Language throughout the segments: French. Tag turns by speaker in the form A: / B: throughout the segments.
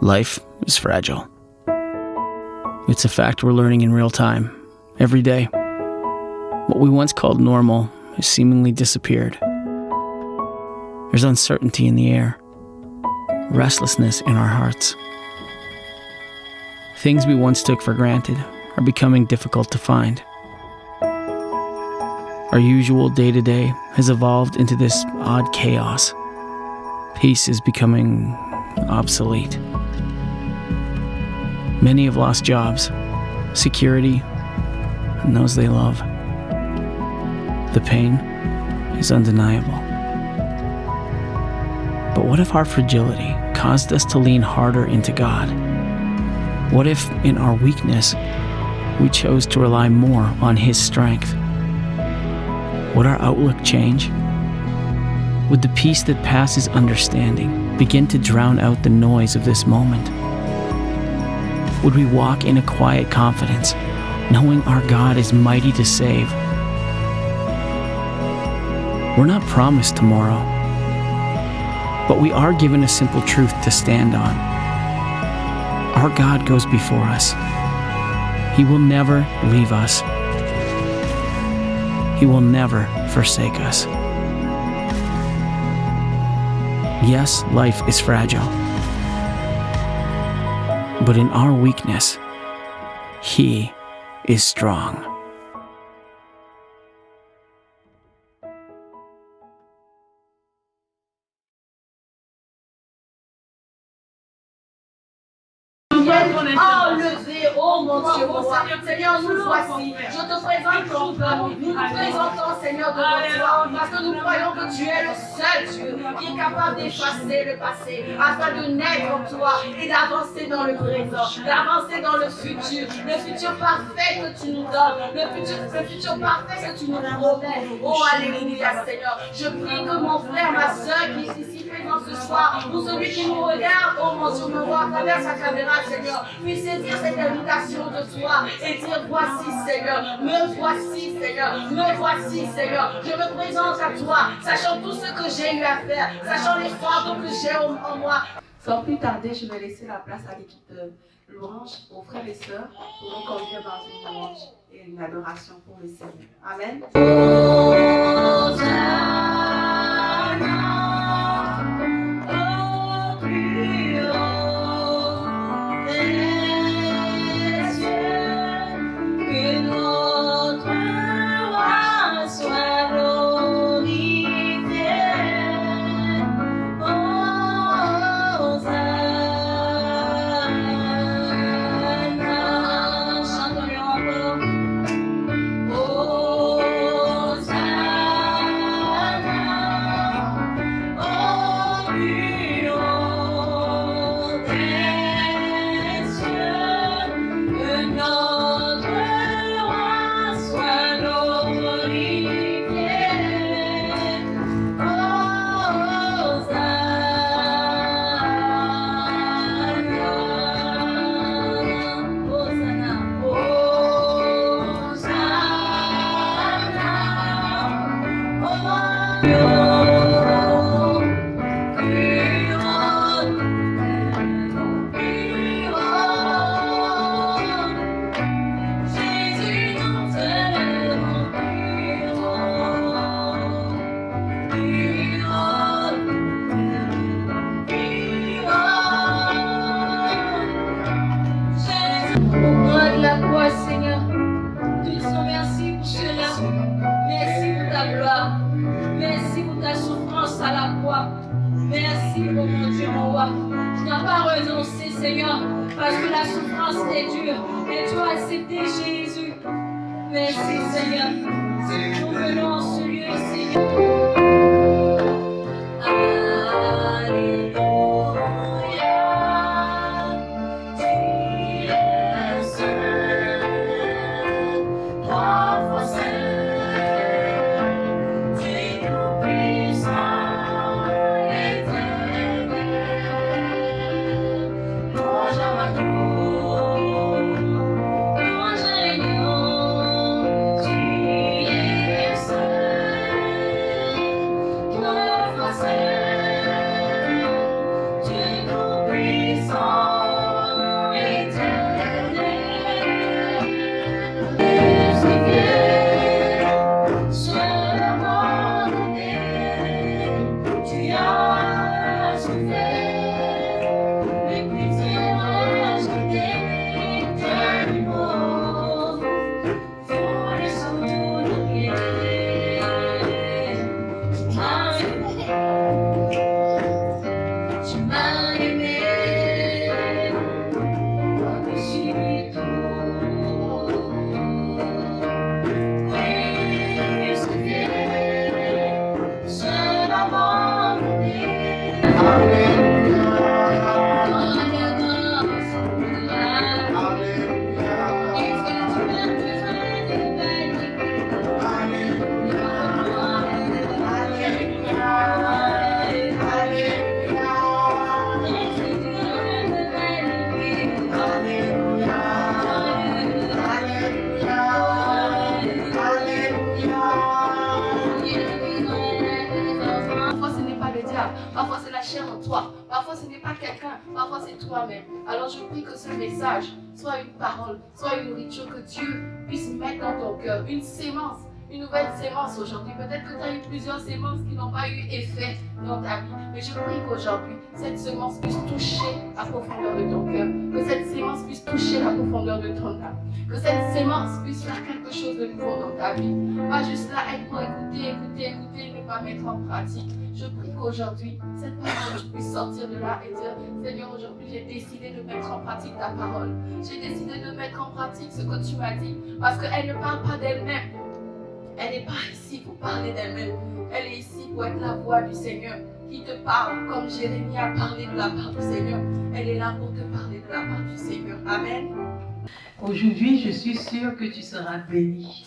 A: Life is fragile. It's a fact we're learning in real time, every day. What we once called normal has seemingly disappeared. There's uncertainty in the air, restlessness in our hearts. Things we once took for granted are becoming difficult to find. Our usual day-to-day has evolved into this odd chaos. Peace is becoming obsolete. Many have lost jobs, security, and those they love. The pain is undeniable. But what if our fragility caused us to lean harder into God? What if, in our weakness, we chose to rely more on His strength? Would our outlook change? Would the peace that passes understanding begin to drown out the noise of this moment? Would we walk in a quiet confidence, knowing our God is mighty to save? We're not promised tomorrow, but we are given a simple truth to stand on. Our God goes before us. He will never leave us. He will never forsake us. Yes, life is fragile. But in our weakness, He is strong.
B: Enlever, oh mon Dieu, mon roi. Seigneur, nous voici. Je te présente ton peuple. Nous nous présentons, Seigneur, devant toi, parce que nous croyons que tu es le seul Dieu qui est capable d'effacer le passé, afin de naître en toi et d'avancer dans le présent, d'avancer dans le futur parfait que tu nous donnes, le futur parfait que tu nous promets. Oh, alléluia, Seigneur. Je prie que mon frère, ma soeur qui est ici présent ce soir, pour celui qui nous regarde, oh mon Dieu, me voit à travers sa caméra, Seigneur, puisse saisir cette invitation de toi et dire voici Seigneur, me voici Seigneur, me voici Seigneur, je me présente à toi, sachant tout ce que j'ai eu à faire, sachant les fardeaux que j'ai en moi.
C: Sans plus tarder, je vais laisser la place à l'équipe de louange, aux frères et sœurs, pour nous conduire dans une louange et une adoration pour le Seigneur. Amen.
B: Parfois c'est la chair en toi. Parfois ce n'est pas quelqu'un. Parfois c'est toi-même. Alors je prie que ce message soit une parole, soit une nourriture que Dieu puisse mettre dans ton cœur. Une sémence, une nouvelle sémence aujourd'hui. Peut-être que tu as eu plusieurs sémences qui n'ont pas eu effet dans ta vie. Mais je prie qu'aujourd'hui, cette sémence puisse toucher la profondeur de ton cœur. Que cette sémence puisse toucher la profondeur de ton âme. Que cette sémence puisse faire quelque chose de nouveau dans ta vie. Pas juste là être pour écouter, ne pas mettre en pratique. Je prie qu'aujourd'hui, cette parole puisse sortir de là et dire, Seigneur, aujourd'hui j'ai décidé de mettre en pratique ta parole. J'ai décidé de mettre en pratique ce que tu m'as dit. Parce qu'elle ne parle pas d'elle-même. Elle n'est pas ici pour parler d'elle-même. Elle est ici pour être la voix du Seigneur qui te parle comme Jérémie a parlé de la part du Seigneur. Elle est là pour te parler de la part du Seigneur. Amen.
D: Aujourd'hui, je suis sûre que tu seras béni.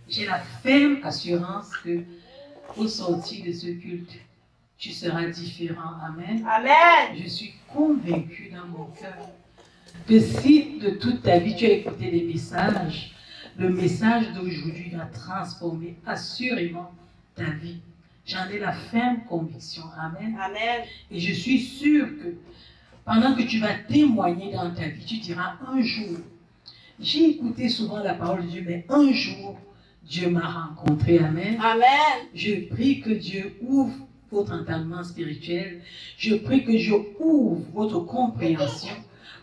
D: J'ai la ferme assurance que au sortir de ce culte, tu seras différent. Amen.
B: Amen.
D: Je suis convaincue dans mon cœur que si de toute ta vie tu as écouté des messages, le message d'aujourd'hui va transformer assurément ta vie. J'en ai la ferme conviction. Amen.
B: Amen.
D: Et je suis sûre que pendant que tu vas témoigner dans ta vie, tu diras un jour, j'ai écouté souvent la parole de Dieu, mais un jour, Dieu m'a rencontré. Amen.
B: Amen.
D: Je prie que Dieu ouvre votre entendement spirituel. Je prie que Dieu ouvre votre compréhension,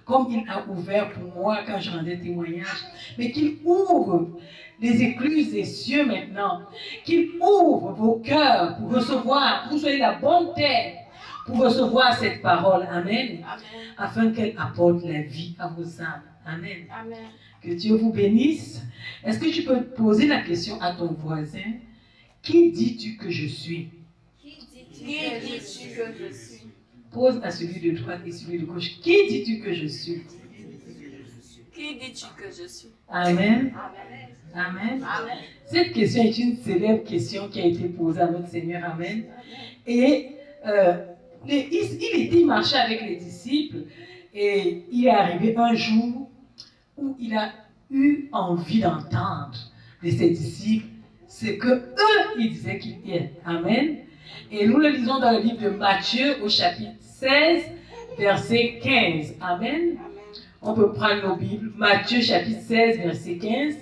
D: comme il a ouvert pour moi quand je rendais témoignage. Mais qu'il ouvre les écluses des cieux maintenant. Qu'il ouvre vos cœurs pour recevoir, pour que vous soyez la bonne terre, pour recevoir cette parole. Amen.
B: Amen.
D: Afin qu'elle apporte la vie à vos âmes. Amen.
B: Amen.
D: Que Dieu vous bénisse. Est-ce que tu peux poser la question à ton voisin? Qui dis-tu que je suis?
B: Qui dis-tu que je suis?
D: Pose à celui de droite et celui de gauche. Qui dis-tu que je suis?
B: Qui dis-tu que je suis?
D: Amen.
B: Amen.
D: Amen.
B: Amen.
D: Cette question est une célèbre question qui a été posée à notre Seigneur. Amen. Et il marchait avec les disciples et il est arrivé un jour où il a eu envie d'entendre de ses disciples ce que eux ils disaient qu'il est. Amen. Et nous le lisons dans le livre de Matthieu au chapitre 16, verset 15. Amen. On peut prendre nos Bibles. Matthieu chapitre 16, verset 15.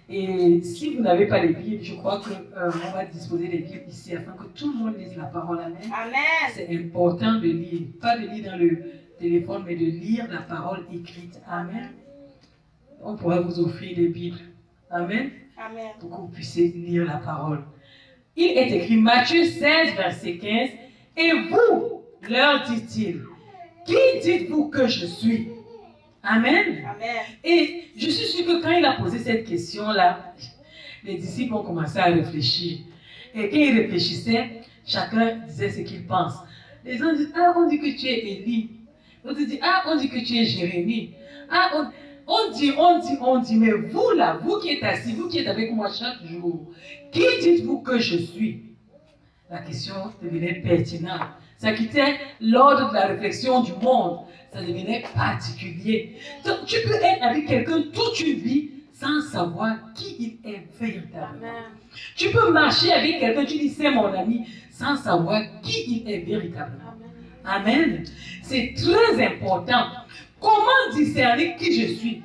D: Et si vous n'avez pas les Bibles, je crois qu'on va disposer des Bibles ici afin que tout le monde lise la parole. Amen.
B: Amen.
D: C'est important de lire. Pas de lire dans le téléphone, mais de lire la parole écrite. Amen. On pourra vous offrir des Bibles. Amen.
B: Amen.
D: Pour que vous puissiez lire la parole. Il est écrit Matthieu 16, verset 15. Et vous, leur dit-il, qui dites-vous que je suis? Amen.
B: Amen.
D: Et je suis sûre que quand il a posé cette question-là, les disciples ont commencé à réfléchir. Et quand ils réfléchissaient, chacun disait ce qu'il pense. Les gens disent, ah, on dit que tu es Élie. L'autre dit, ah, on dit que tu es Jérémie. Ah, on dit, mais vous là, vous qui êtes assis, vous qui êtes avec moi chaque jour, qui dites-vous que je suis? La question devenait pertinente. Ça quittait l'ordre de la réflexion du monde. Ça devenait particulier. Donc, tu peux être avec quelqu'un toute une vie sans savoir qui il est véritablement.
B: Amen.
D: Tu peux marcher avec quelqu'un, tu dis c'est mon ami, sans savoir qui il est véritablement. Amen. C'est très important. Comment discerner qui je suis?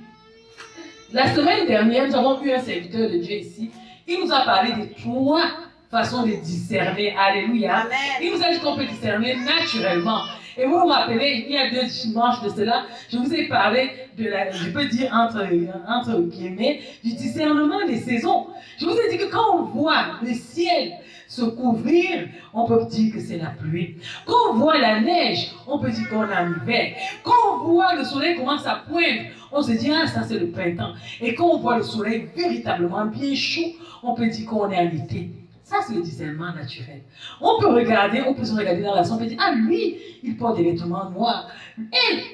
D: La semaine dernière, nous avons eu un serviteur de Dieu ici. Il nous a parlé de 3 façons de discerner. Alléluia.
B: Amen.
D: Il nous a dit qu'on peut discerner naturellement. Et vous vous rappelez, il y a 2 dimanches de cela, je vous ai parlé de je peux dire entre guillemets, du discernement des saisons. Je vous ai dit que quand on voit le ciel se couvrir, on peut dire que c'est la pluie. Quand on voit la neige, on peut dire qu'on est en hiver. Quand on voit le soleil commence à poindre, on se dit, ah, ça c'est le printemps. Et quand on voit le soleil véritablement bien chaud, on peut dire qu'on est en été. Ça, c'est le discernement naturel. On peut se regarder dans la sombre et dire, ah, lui, il porte des vêtements noirs.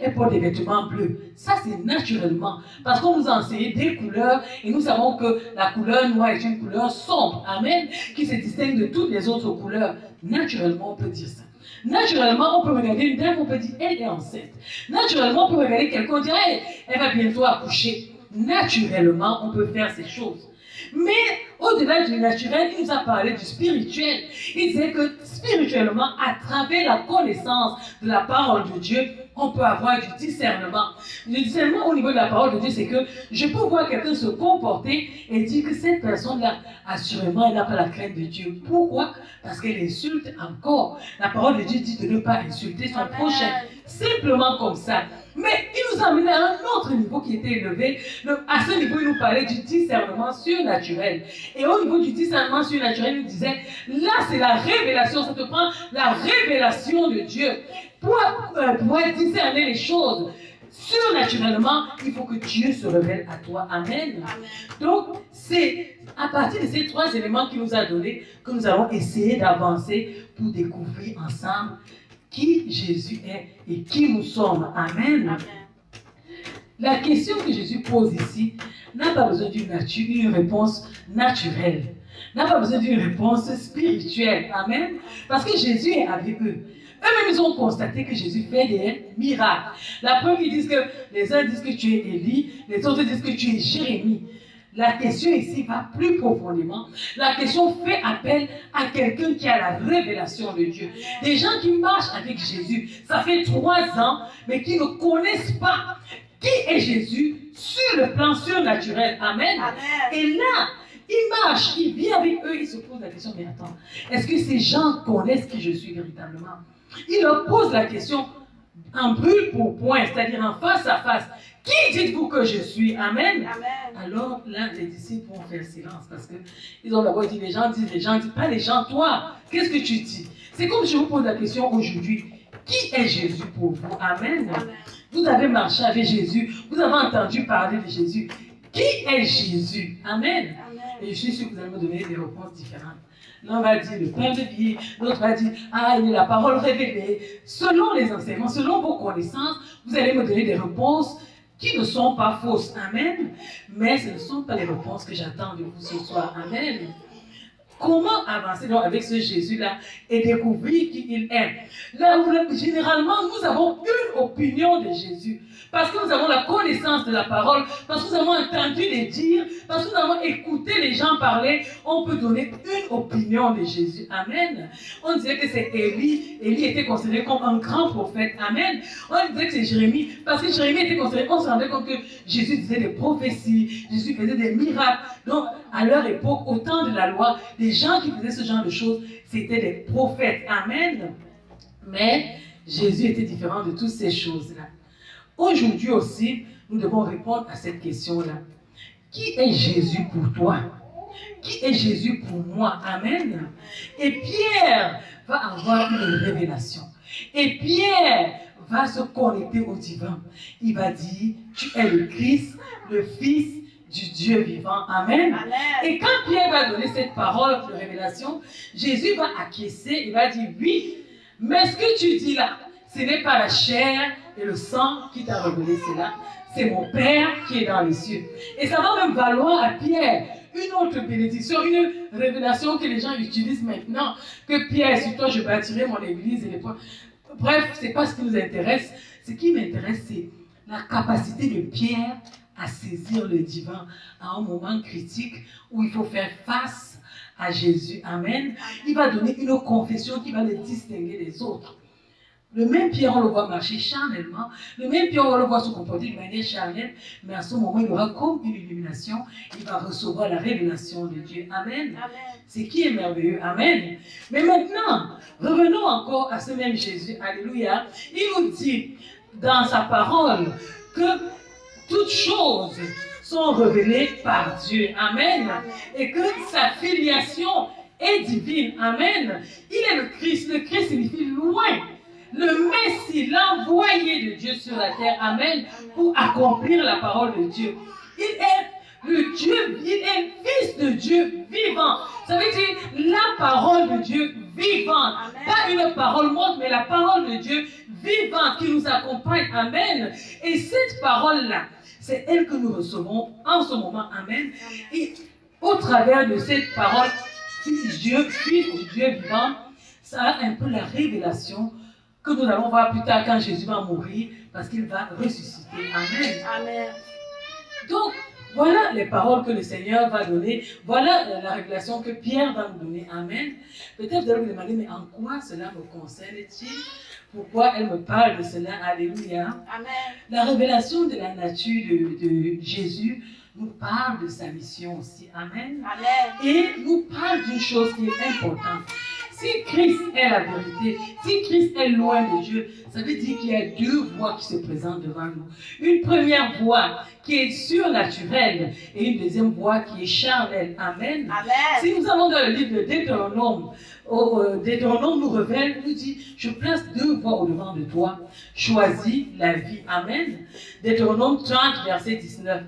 D: Elle porte des vêtements bleus. Ça, c'est naturellement. Parce qu'on nous a enseigné des couleurs et nous savons que la couleur noire est une couleur sombre. Amen. Qui se distingue de toutes les autres couleurs. Naturellement, on peut dire ça. Naturellement, on peut regarder une dame, on peut dire, elle est enceinte. Naturellement, on peut regarder quelqu'un, on dit, elle va bientôt accoucher. Naturellement, on peut faire ces choses. Mais au-delà du naturel, il nous a parlé du spirituel. Il disait que spirituellement, à travers la connaissance de la parole de Dieu, on peut avoir du discernement. Le discernement au niveau de la parole de Dieu, c'est que je peux voir quelqu'un se comporter et dire que cette personne-là, assurément, elle n'a pas la crainte de Dieu. Pourquoi? Parce qu'elle insulte encore. La parole de Dieu dit de ne pas insulter son prochain. Simplement comme ça. Mais il nous a amené à un autre niveau qui était élevé. À ce niveau, il nous parlait du discernement surnaturel. Et au niveau du discernement surnaturel, il nous disait, là c'est la révélation, ça te prend la révélation de Dieu. Pour pouvoir discerner les choses surnaturellement, il faut que Dieu se révèle à toi. Amen. Donc, c'est à partir de ces trois éléments qu'il nous a donnés que nous allons essayer d'avancer pour découvrir ensemble qui Jésus est et qui nous sommes. Amen. La question que Jésus pose ici n'a pas besoin d'une réponse naturelle, n'a pas besoin d'une réponse spirituelle. Amen. Parce que Jésus est avec eux. Eux-mêmes, ils ont constaté que Jésus fait des miracles. La preuve, ils disent que les uns disent que tu es Élie, les autres disent que tu es Jérémie. La question ici va plus profondément. La question fait appel à quelqu'un qui a la révélation de Dieu. Des gens qui marchent avec Jésus, ça fait 3 ans, mais qui ne connaissent pas qui est Jésus sur le plan surnaturel. Amen. Amen. Et là, il marche, il vit avec eux, il se pose la question, mais attends, est-ce que ces gens connaissent qui je suis véritablement? Il leur pose la question en brûle pour point, c'est-à-dire en face à face. Qui dites-vous que je suis? Amen. Amen. Alors là, les disciples vont faire silence parce qu'ils ont d'abord dit, les gens disent, pas les gens, toi, qu'est-ce que tu dis? C'est comme je vous pose la question aujourd'hui, qui est Jésus pour vous? Amen. Amen. Vous avez marché avec Jésus, vous avez entendu parler de Jésus. Qui est Jésus? Amen. Amen. Et je suis sûr que vous allez me donner des réponses différentes. L'un va dire le pain de vie, l'autre va dire, il est la parole révélée. Selon les enseignements, selon vos connaissances, vous allez me donner des réponses qui ne sont pas fausses. Amen. Mais ce ne sont pas les réponses que j'attends de vous ce soir. Amen. Comment avancer donc avec ce Jésus-là et découvrir qui il est? Là où généralement nous avons une opinion de Jésus. Parce que nous avons la connaissance de la parole, parce que nous avons entendu les dire, parce que nous avons écouté les gens parler, on peut donner une opinion de Jésus. Amen. On disait que c'est Élie. Élie était considéré comme un grand prophète. Amen. On disait que c'est Jérémie, parce que Jérémie était considéré, on se rendait compte que Jésus disait des prophéties, Jésus faisait des miracles. Donc, à leur époque, au temps de la loi, les gens qui faisaient ce genre de choses, c'était des prophètes. Amen. Mais Jésus était différent de toutes ces choses-là. Aujourd'hui aussi, nous devons répondre à cette question-là. Qui est Jésus pour toi? Qui est Jésus pour moi? Amen. Et Pierre va avoir une révélation. Et Pierre va se connecter au divin. Il va dire, tu es le Christ, le Fils du Dieu vivant. Amen. Amen. Et quand Pierre va donner cette parole de révélation, Jésus va acquiescer, il va dire, oui, mais ce que tu dis là, ce n'est pas la chair et le sang qui t'a révélé cela, c'est mon Père qui est dans les cieux. Et ça va même valoir à Pierre une autre bénédiction, une révélation que les gens utilisent maintenant, que Pierre, sur toi je bâtirai mon église et les points. Bref, ce n'est pas ce qui nous intéresse. Ce qui m'intéresse, c'est la capacité de Pierre à saisir le divin à un moment critique où il faut faire face à Jésus. Amen. Il va donner une confession qui va le distinguer des autres. Le même Pierre, on le voit marcher charnellement. Le même Pierre, on le voit se comporter de manière charnelle. Mais à ce moment, il aura comme une illumination. Il va recevoir la révélation de Dieu. Amen. Amen. C'est qui est merveilleux. Amen. Mais maintenant, revenons encore à ce même Jésus. Alléluia. Il nous dit dans sa parole que toutes choses sont révélées par Dieu. Amen. Et que sa filiation est divine. Amen. Il est le Christ. Le Christ signifie loin. Le Messie, l'envoyé de Dieu sur la terre, amen, pour accomplir la parole de Dieu. Il est Le Dieu est fils de Dieu vivant. Ça veut dire la parole de Dieu vivante.
C: Amen.
D: Pas une parole morte, mais la parole de Dieu vivante qui nous accompagne. Amen. Et cette parole-là, c'est elle que nous recevons en ce moment. Amen. Et au travers de cette parole, fils de Dieu vivant, ça a un peu la révélation que nous allons voir plus tard quand Jésus va mourir, parce qu'il va ressusciter. Amen.
C: Amen.
D: Donc, voilà les paroles que le Seigneur va donner. Voilà la révélation que Pierre va nous donner. Amen. Peut-être vous allez vous demander, mais en quoi cela me concerne-t-il? Pourquoi elle me parle de cela? Alléluia.
C: Amen.
D: La révélation de la nature de Jésus nous parle de sa mission aussi. Amen.
C: Amen.
D: Et nous parle d'une chose qui est importante. Si Christ est la vérité, si Christ est loin de Dieu, ça veut dire qu'il y a deux voies qui se présentent devant nous. Une première voie qui est surnaturelle et une deuxième voie qui est charnelle. Amen.
C: Amen.
D: Si nous allons dans le livre de Deutéronome, Deutéronome nous révèle, nous dit, je place deux voies au devant de toi, choisis la vie. Amen. Deutéronome 30, verset 19.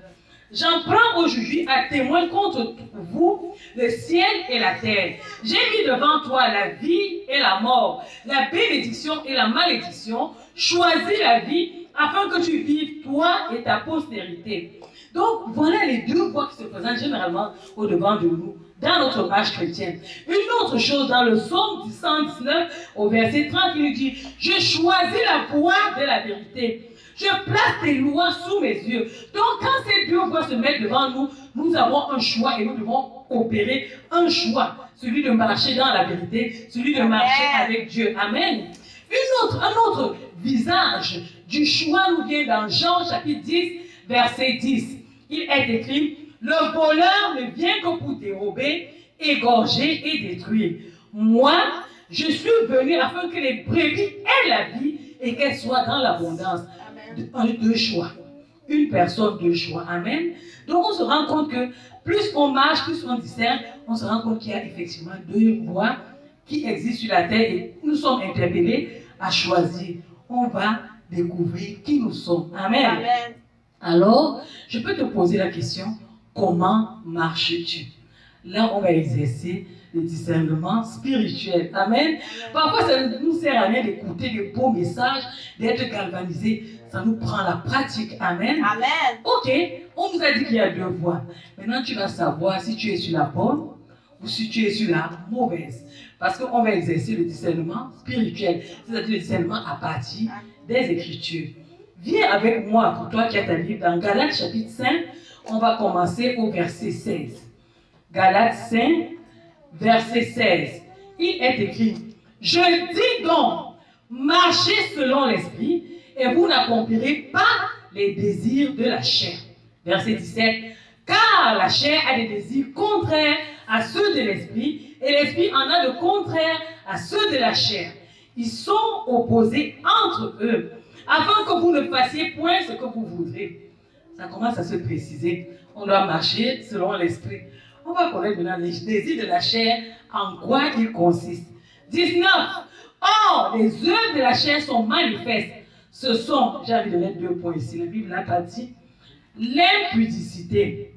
D: J'en prends aujourd'hui à témoin contre vous le ciel et la terre. J'ai mis devant toi la vie et la mort, la bénédiction et la malédiction. Choisis la vie afin que tu vives toi et ta postérité. Donc voilà les deux voies qui se présentent généralement au devant de nous dans notre marche chrétienne. Une autre chose dans le psaume 119 au verset 30, il nous dit, je choisis la voie de la vérité. Je place tes lois sous mes yeux. Donc, quand ces deux voies se mettent devant nous, nous avons un choix et nous devons opérer un choix. Celui de marcher dans la vérité, celui de marcher avec Dieu. Amen. Un autre visage du choix nous vient dans Jean chapitre 10, verset 10. Il est écrit, le voleur ne vient que pour dérober, égorger et détruire. Moi, je suis venu afin que les brebis aient la vie et qu'elles soient dans l'abondance. Deux choix. Une personne, deux choix. Amen. Donc on se rend compte que plus on marche, plus on discerne, on se rend compte qu'il y a effectivement deux voies qui existent sur la terre et nous sommes interpellés à choisir. On va découvrir qui nous sommes. Amen.
C: Amen.
D: Alors, je peux te poser la question, comment marches-tu? Là, on va exercer le discernement spirituel. Amen. Parfois, ça ne nous sert à rien d'écouter des beaux messages, d'être galvanisé. Ça nous prend la pratique. Amen.
C: Amen.
D: Ok, on nous a dit qu'il y a deux voies. Maintenant, tu vas savoir si tu es sur la bonne ou si tu es sur la mauvaise. Parce qu'on va exercer le discernement spirituel, c'est-à-dire le discernement à partir des Écritures. Viens avec moi, pour toi qui as ta Bible, dans Galates chapitre 5, on va commencer au verset 16. Galates 5, verset 16. Il est écrit, je dis donc, marchez selon l'esprit, et vous n'accomplirez pas les désirs de la chair. Verset 17. Car la chair a des désirs contraires à ceux de l'esprit, et l'esprit en a de contraires à ceux de la chair. Ils sont opposés entre eux, afin que vous ne fassiez point ce que vous voudrez. Ça commence à se préciser. On doit marcher selon l'esprit. On va connaître maintenant les désirs de la chair, en quoi ils consistent. 19. Or, les œuvres de la chair sont manifestes. Ce sont, j'ai envie de mettre 2 points ici, la Bible n'a pas dit, l'impudicité,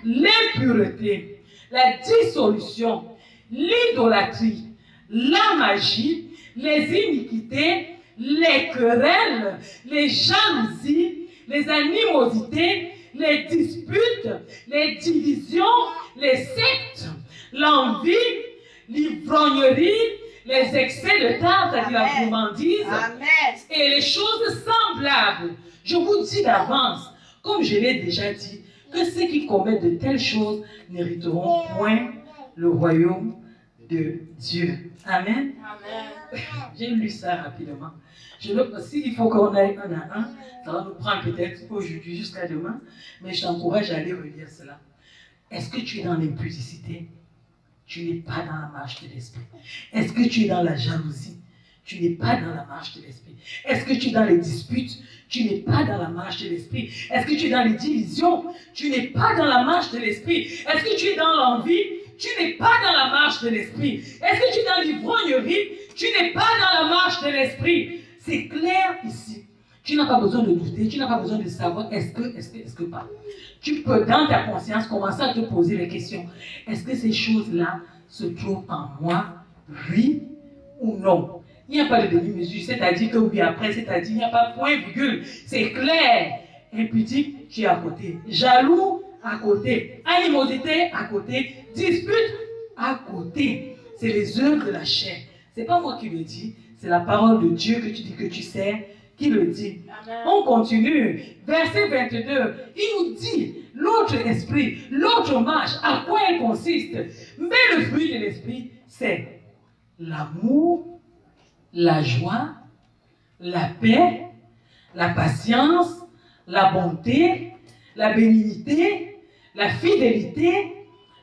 D: l'impureté, la dissolution, l'idolâtrie, la magie, les iniquités, les querelles, les jalousies, les animosités, les disputes, les divisions, les sectes, l'envie, l'ivrognerie, les excès de table, c'est-à-dire la gourmandise, et les choses semblables. Je vous dis d'avance, comme je l'ai déjà dit, que ceux qui commettent de telles choses n'hériteront point le royaume de Dieu. Amen. Amen. J'ai lu ça rapidement. Il faut qu'on aille un à un, ça va nous prendre peut-être aujourd'hui jusqu'à demain, mais je t'encourage à aller relire cela. Est-ce que tu es dans l'impudicité? Tu n'es pas dans la marche de l'esprit. Est-ce que tu es dans la jalousie? Tu n'es pas dans la marche de l'esprit. Est-ce que tu es dans les disputes? Tu n'es pas dans la marche de l'esprit. Est-ce que tu es dans les divisions? Tu n'es pas dans la marche de l'esprit. Est-ce que tu es dans l'envie? Tu n'es pas dans la marche de l'esprit. Est-ce que tu es dans l'ivrognerie? Tu n'es pas dans la marche de l'esprit. C'est clair ici Tu n'as pas besoin de douter, tu n'as pas besoin de savoir est-ce que pas. Tu peux, dans ta conscience, commencer à te poser les questions. Est-ce que ces choses-là se trouvent en moi, oui ou non? Il n'y a pas de demi-mesure, c'est-à-dire que oui, après, c'est-à-dire il n'y a pas point, virgule. C'est clair. Impudique, tu es à côté. Jaloux, à côté. Animosité, à côté. Dispute, à côté. C'est les œuvres de la chair. Ce n'est pas moi qui le dis, c'est la parole de Dieu que tu dis que tu sais qui le dit.
B: Amen.
D: On continue. Verset 22, il nous dit l'autre esprit, l'autre marche, à quoi elle consiste. Mais le fruit de l'esprit, c'est l'amour, la joie, la paix, la patience, la bonté, la bénignité, la fidélité,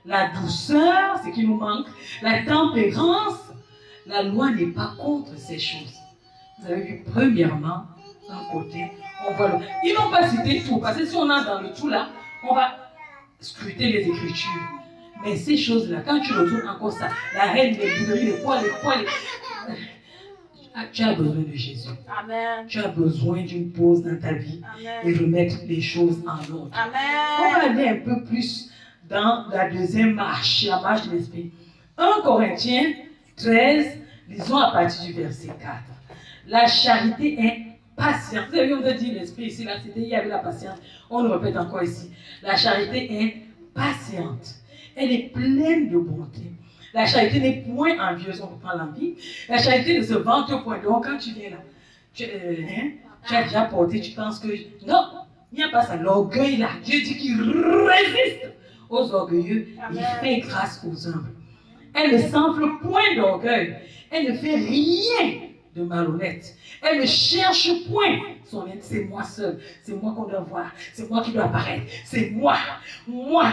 D: la douceur, ce qui nous manque, la tempérance. La loi n'est pas contre ces choses. Vous avez vu, premièrement, d'un côté, on voit le... Ils n'ont pas cité tout, parce que si on entre dans le tout là, on va scruter les Écritures. Mais ces choses-là, quand tu retournes encore ça, la haine, les bouleries, les poils, tu as besoin de Jésus.
B: Amen.
D: Tu as besoin d'une pause dans ta vie et
B: Amen.
D: remettre les choses en ordre. On va
B: Amen.
D: aller un peu plus dans la deuxième marche, la marche de l'esprit. 1 Corinthiens 13, lisons à partir du verset 4. La charité est patiente. Vous avez vu, on a dit l'esprit ici, là, c'était, il y avait la patience. On le répète encore ici. La charité est patiente. Elle est pleine de bonté. La charité n'est point envieuse, on reprend l'envie. La charité ne se vante point. Donc, quand tu viens là, tu as déjà porté, tu penses que... Non, il n'y a pas ça. L'orgueil là, Dieu dit qu'il résiste aux orgueilleux.
B: Amen.
D: Il fait grâce aux humbles. Elle ne s'enfle point d'orgueil. Elle ne fait rien de malhonnête. Elle ne cherche point son aide. C'est moi seul. C'est moi qu'on doit voir. C'est moi qui dois apparaître. C'est moi. Moi.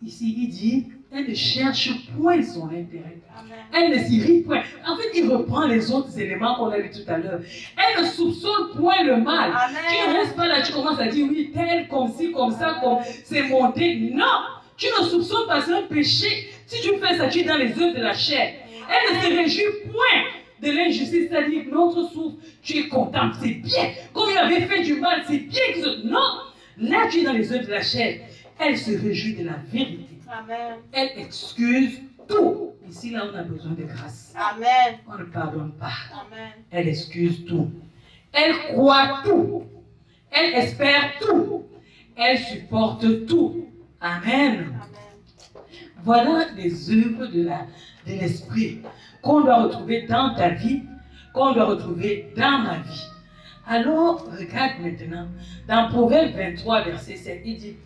D: Ici, il dit, elle ne cherche point son intérêt.
B: Amen.
D: Elle ne s'irrite point. En fait, il reprend les autres éléments qu'on a vus tout à l'heure. Elle ne soupçonne point le mal.
B: Amen.
D: Tu ne restes pas là, tu commences à dire, oui, tel, comme ci, comme ça, comme c'est monté. Non, tu ne soupçonnes pas, c'est un péché. Si tu fais ça, tu es dans les œuvres de la chair. Elle ne se réjouit point de l'injustice, c'est-à-dire que notre souffle, tu es content, c'est bien. Comme il avait fait du mal, c'est bien que ce... Non, là tu es dans les œuvres de la chair. Elle se réjouit de la vérité.
B: Amen.
D: Elle excuse tout. Ici, là, on a besoin de grâce.
B: Amen.
D: On ne pardonne pas.
B: Amen.
D: Elle excuse tout. Elle croit tout. Elle espère tout. Elle supporte tout. Amen.
B: Amen.
D: Voilà les œuvres de l'esprit qu'on doit retrouver dans ta vie, qu'on doit retrouver dans ma vie. Alors, regarde maintenant, dans Proverbe 23, verset 7, il dit,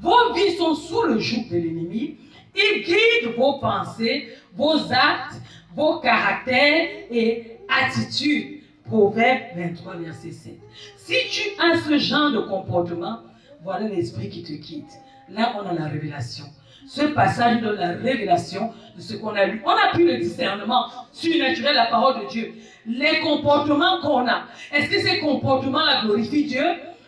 D: vos vies sont sous le joug de l'ennemi, il guide vos pensées, vos actes, vos caractères et attitudes. Proverbe 23, verset 7. Si tu as ce genre de comportement, voilà l'esprit qui te quitte. Là, on a la révélation. Ce passage donne la révélation de ce qu'on a lu. On a pris le discernement surnaturel, la parole de Dieu. Les comportements qu'on a. Est-ce que ces comportements-là glorifient Dieu?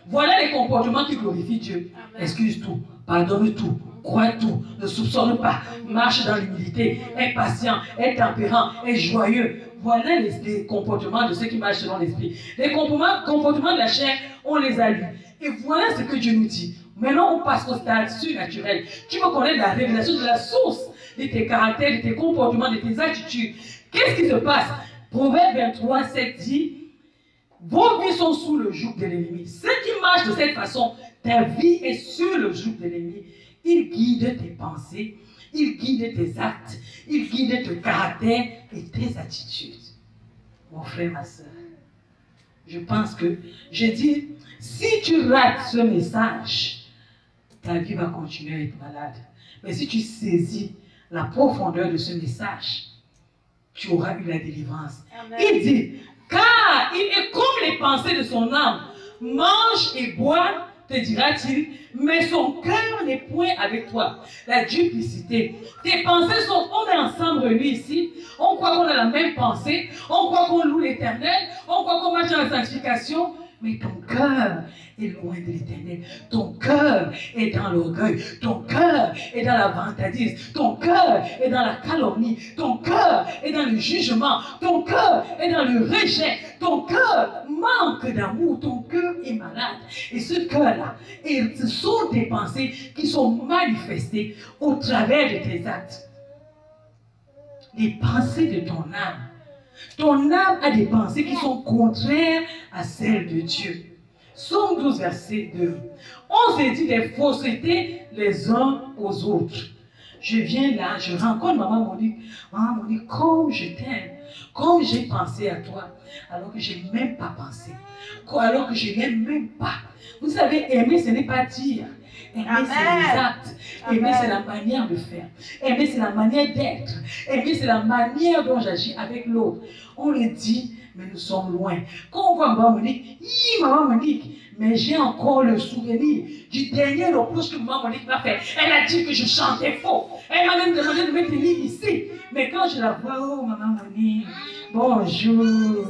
D: Voilà les comportements qui glorifient Dieu.
B: Amen.
D: Excuse tout, pardonne tout, crois tout, ne soupçonne pas, marche dans l'humilité, est patient, est tempérant, est joyeux. Voilà les comportements de ceux qui marchent selon l'esprit. Les comportements de la chair, on les a lus. Et voilà ce que Dieu nous dit. Maintenant, on passe au stade surnaturel. Tu veux connaître la révélation de la source de tes caractères, de tes comportements, de tes attitudes. Qu'est-ce qui se passe? Proverbe 23, 7 dit, vos vies sont sous le joug de l'ennemi. Ceux qui marchent de cette façon, ta vie est sur le joug de l'ennemi. Il guide tes pensées, il guide tes actes, il guide tes caractères et tes attitudes. Mon frère, ma soeur, je pense que, je dis, si tu rates ce message, ta vie va continuer à être malade. Mais si tu saisis la profondeur de ce message, tu auras eu la délivrance.
B: Amen.
D: Il dit, car il est comme les pensées de son âme. Mange et bois, te dira-t-il, mais son cœur n'est point avec toi. La duplicité. Tes pensées sont, on est ensemble réunis ici, on croit qu'on a la même pensée, on croit qu'on loue l'Éternel, on croit qu'on marche dans la sanctification, mais ton cœur est loin de l'Éternel. Ton cœur est dans l'orgueil. Ton cœur est dans la vantardise. Ton cœur est dans la calomnie. Ton cœur est dans le jugement. Ton cœur est dans le rejet. Ton cœur manque manque d'amour, ton cœur est malade. Et ce cœur-là, ce sont des pensées qui sont manifestées au travers de tes actes. Les pensées de ton âme. Ton âme a des pensées qui sont contraires à celles de Dieu. Somme 12, verset 2. On s'est dit des faussetés les uns aux autres. Je viens là, je rencontre maman Monique. Maman Monique, comme je t'aime, comme j'ai pensé à toi, alors que je n'ai même pas pensé, alors que je n'aime même pas. Vous savez, aimer, ce n'est pas dire. Aimer, c'est les actes. Aimer, c'est la manière de faire. Aimer, c'est la manière d'être. Aimer, c'est la manière dont j'agis avec l'autre. On le dit, mais nous sommes loin. Quand on voit maman Monique, maman Monique, mais j'ai encore le souvenir du dernier reproche que maman Monique m'a fait. Elle a dit que je chantais faux. Elle m'a même demandé de mettre livre ici. Mais quand je la vois, oh maman Monique, bonjour,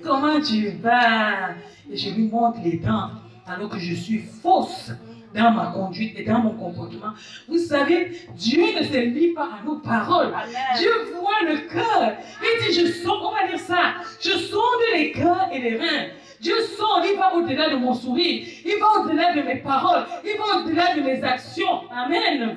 D: comment tu vas? Et je lui montre les dents, alors que je suis fausse dans ma conduite et dans mon comportement. Vous savez, Dieu ne se lie pas à nos paroles. Amen. Dieu voit le cœur. Il dit, je sonde, on va dire ça, je sonde les cœurs et les reins. Dieu sonde, il va au-delà de mon sourire, il va au-delà de mes paroles, il va au-delà de mes actions. Amen. Amen.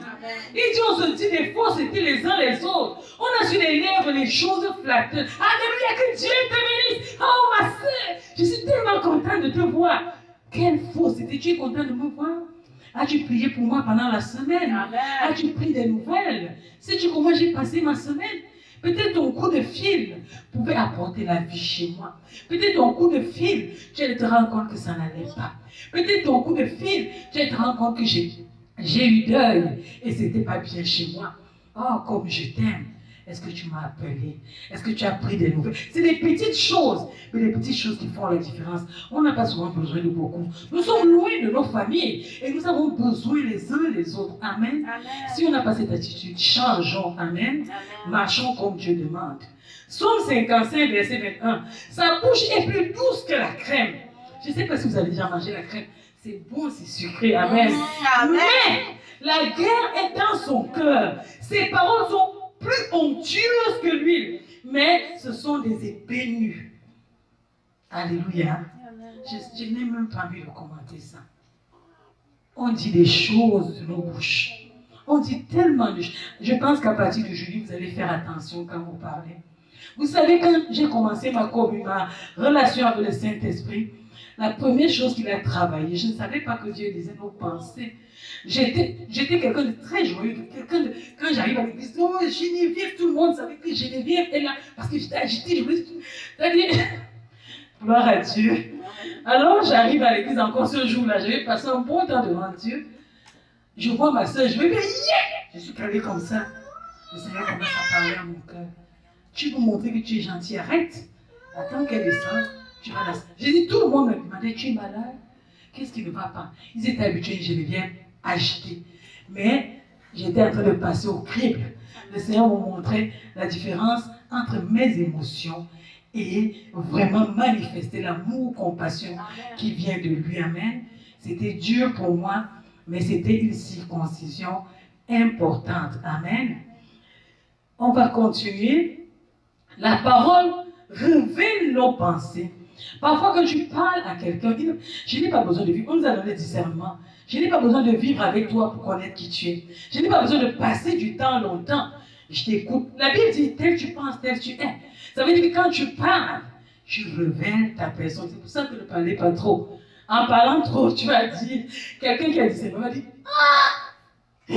D: Il dit, on se dit des faussetés les uns les autres. On a sur les lèvres les choses flatteuses. Alléluia, que Dieu te bénisse. Oh ma soeur, je suis tellement contente de te voir. Quelle fausseté, tu es content de me voir? As-tu prié pour moi pendant la semaine? As-tu pris des nouvelles? Sais-tu comment j'ai passé ma semaine? Peut-être ton coup de fil pouvait apporter la vie chez moi. Peut-être ton coup de fil, tu allais te rendre compte que ça n'allait pas. Peut-être ton coup de fil, tu allais te rendre compte que j'ai eu deuil et ce n'était pas bien chez moi. Oh, comme je t'aime. Est-ce que tu m'as appelé? Est-ce que tu as pris des nouvelles? C'est des petites choses, mais des petites choses qui font la différence. On n'a pas souvent besoin de beaucoup. Nous sommes loin de nos familles et nous avons besoin les uns les autres. Amen. Amen. Si on n'a pas cette attitude, changeons. Amen. Amen. Marchons comme Dieu demande. Psaume 55, verset 21. Sa bouche est plus douce que la crème. Je ne sais pas si vous avez déjà mangé la crème. C'est bon, c'est sucré. Amen. Amen. Mais la guerre est dans son cœur. Ses paroles sont plus onctueuses que l'huile, mais ce sont des épées nues. Alléluia. Je n'ai même pas envie de commenter ça. On dit des choses de nos bouches. On dit tellement de choses. Je pense qu'à partir de jeudi, vous allez faire attention quand vous parlez. Vous savez, quand j'ai commencé ma relation avec le Saint-Esprit, la première chose qu'il a travaillé, je ne savais pas que Dieu disait nos pensées. J'étais quelqu'un de très joyeux, quand j'arrive à l'église, oh Geneviève, tout le monde savait que Geneviève est là, parce que j'étais agitée, je voulais, c'est-à-dire, gloire à Dieu. Alors j'arrive à l'église encore ce jour-là, j'avais passé un bon temps devant Dieu, je vois ma soeur, je me dis, yeah! Je suis calée comme ça, le Seigneur commence à parler à mon cœur. Tu veux montrer que tu es gentil, arrête, attends qu'elle descende, tu vas la... J'ai dit, tout le monde me demandait, tu es malade? Qu'est-ce qui ne va pas? Ils étaient habitués, je viens agité. Mais j'étais en train de passer au crible. Le Seigneur m'a montré la différence entre mes émotions et vraiment manifester l'amour, compassion qui vient de lui. Amen. C'était dur pour moi, mais c'était une circoncision importante. Amen. On va continuer. La parole révèle nos pensées. Parfois, quand tu parles à quelqu'un, je n'ai pas besoin de vivre. On nous a donné le discernement. Je n'ai pas besoin de vivre avec toi pour connaître qui tu es. Je n'ai pas besoin de passer du temps longtemps. Je t'écoute. La Bible dit, tel tu penses, tel tu es. Ça veut dire que quand tu parles, tu révèles ta personne. C'est pour ça que ne parlez pas trop. En parlant trop, tu vas dire, quelqu'un qui a dit ça, va dire, ah,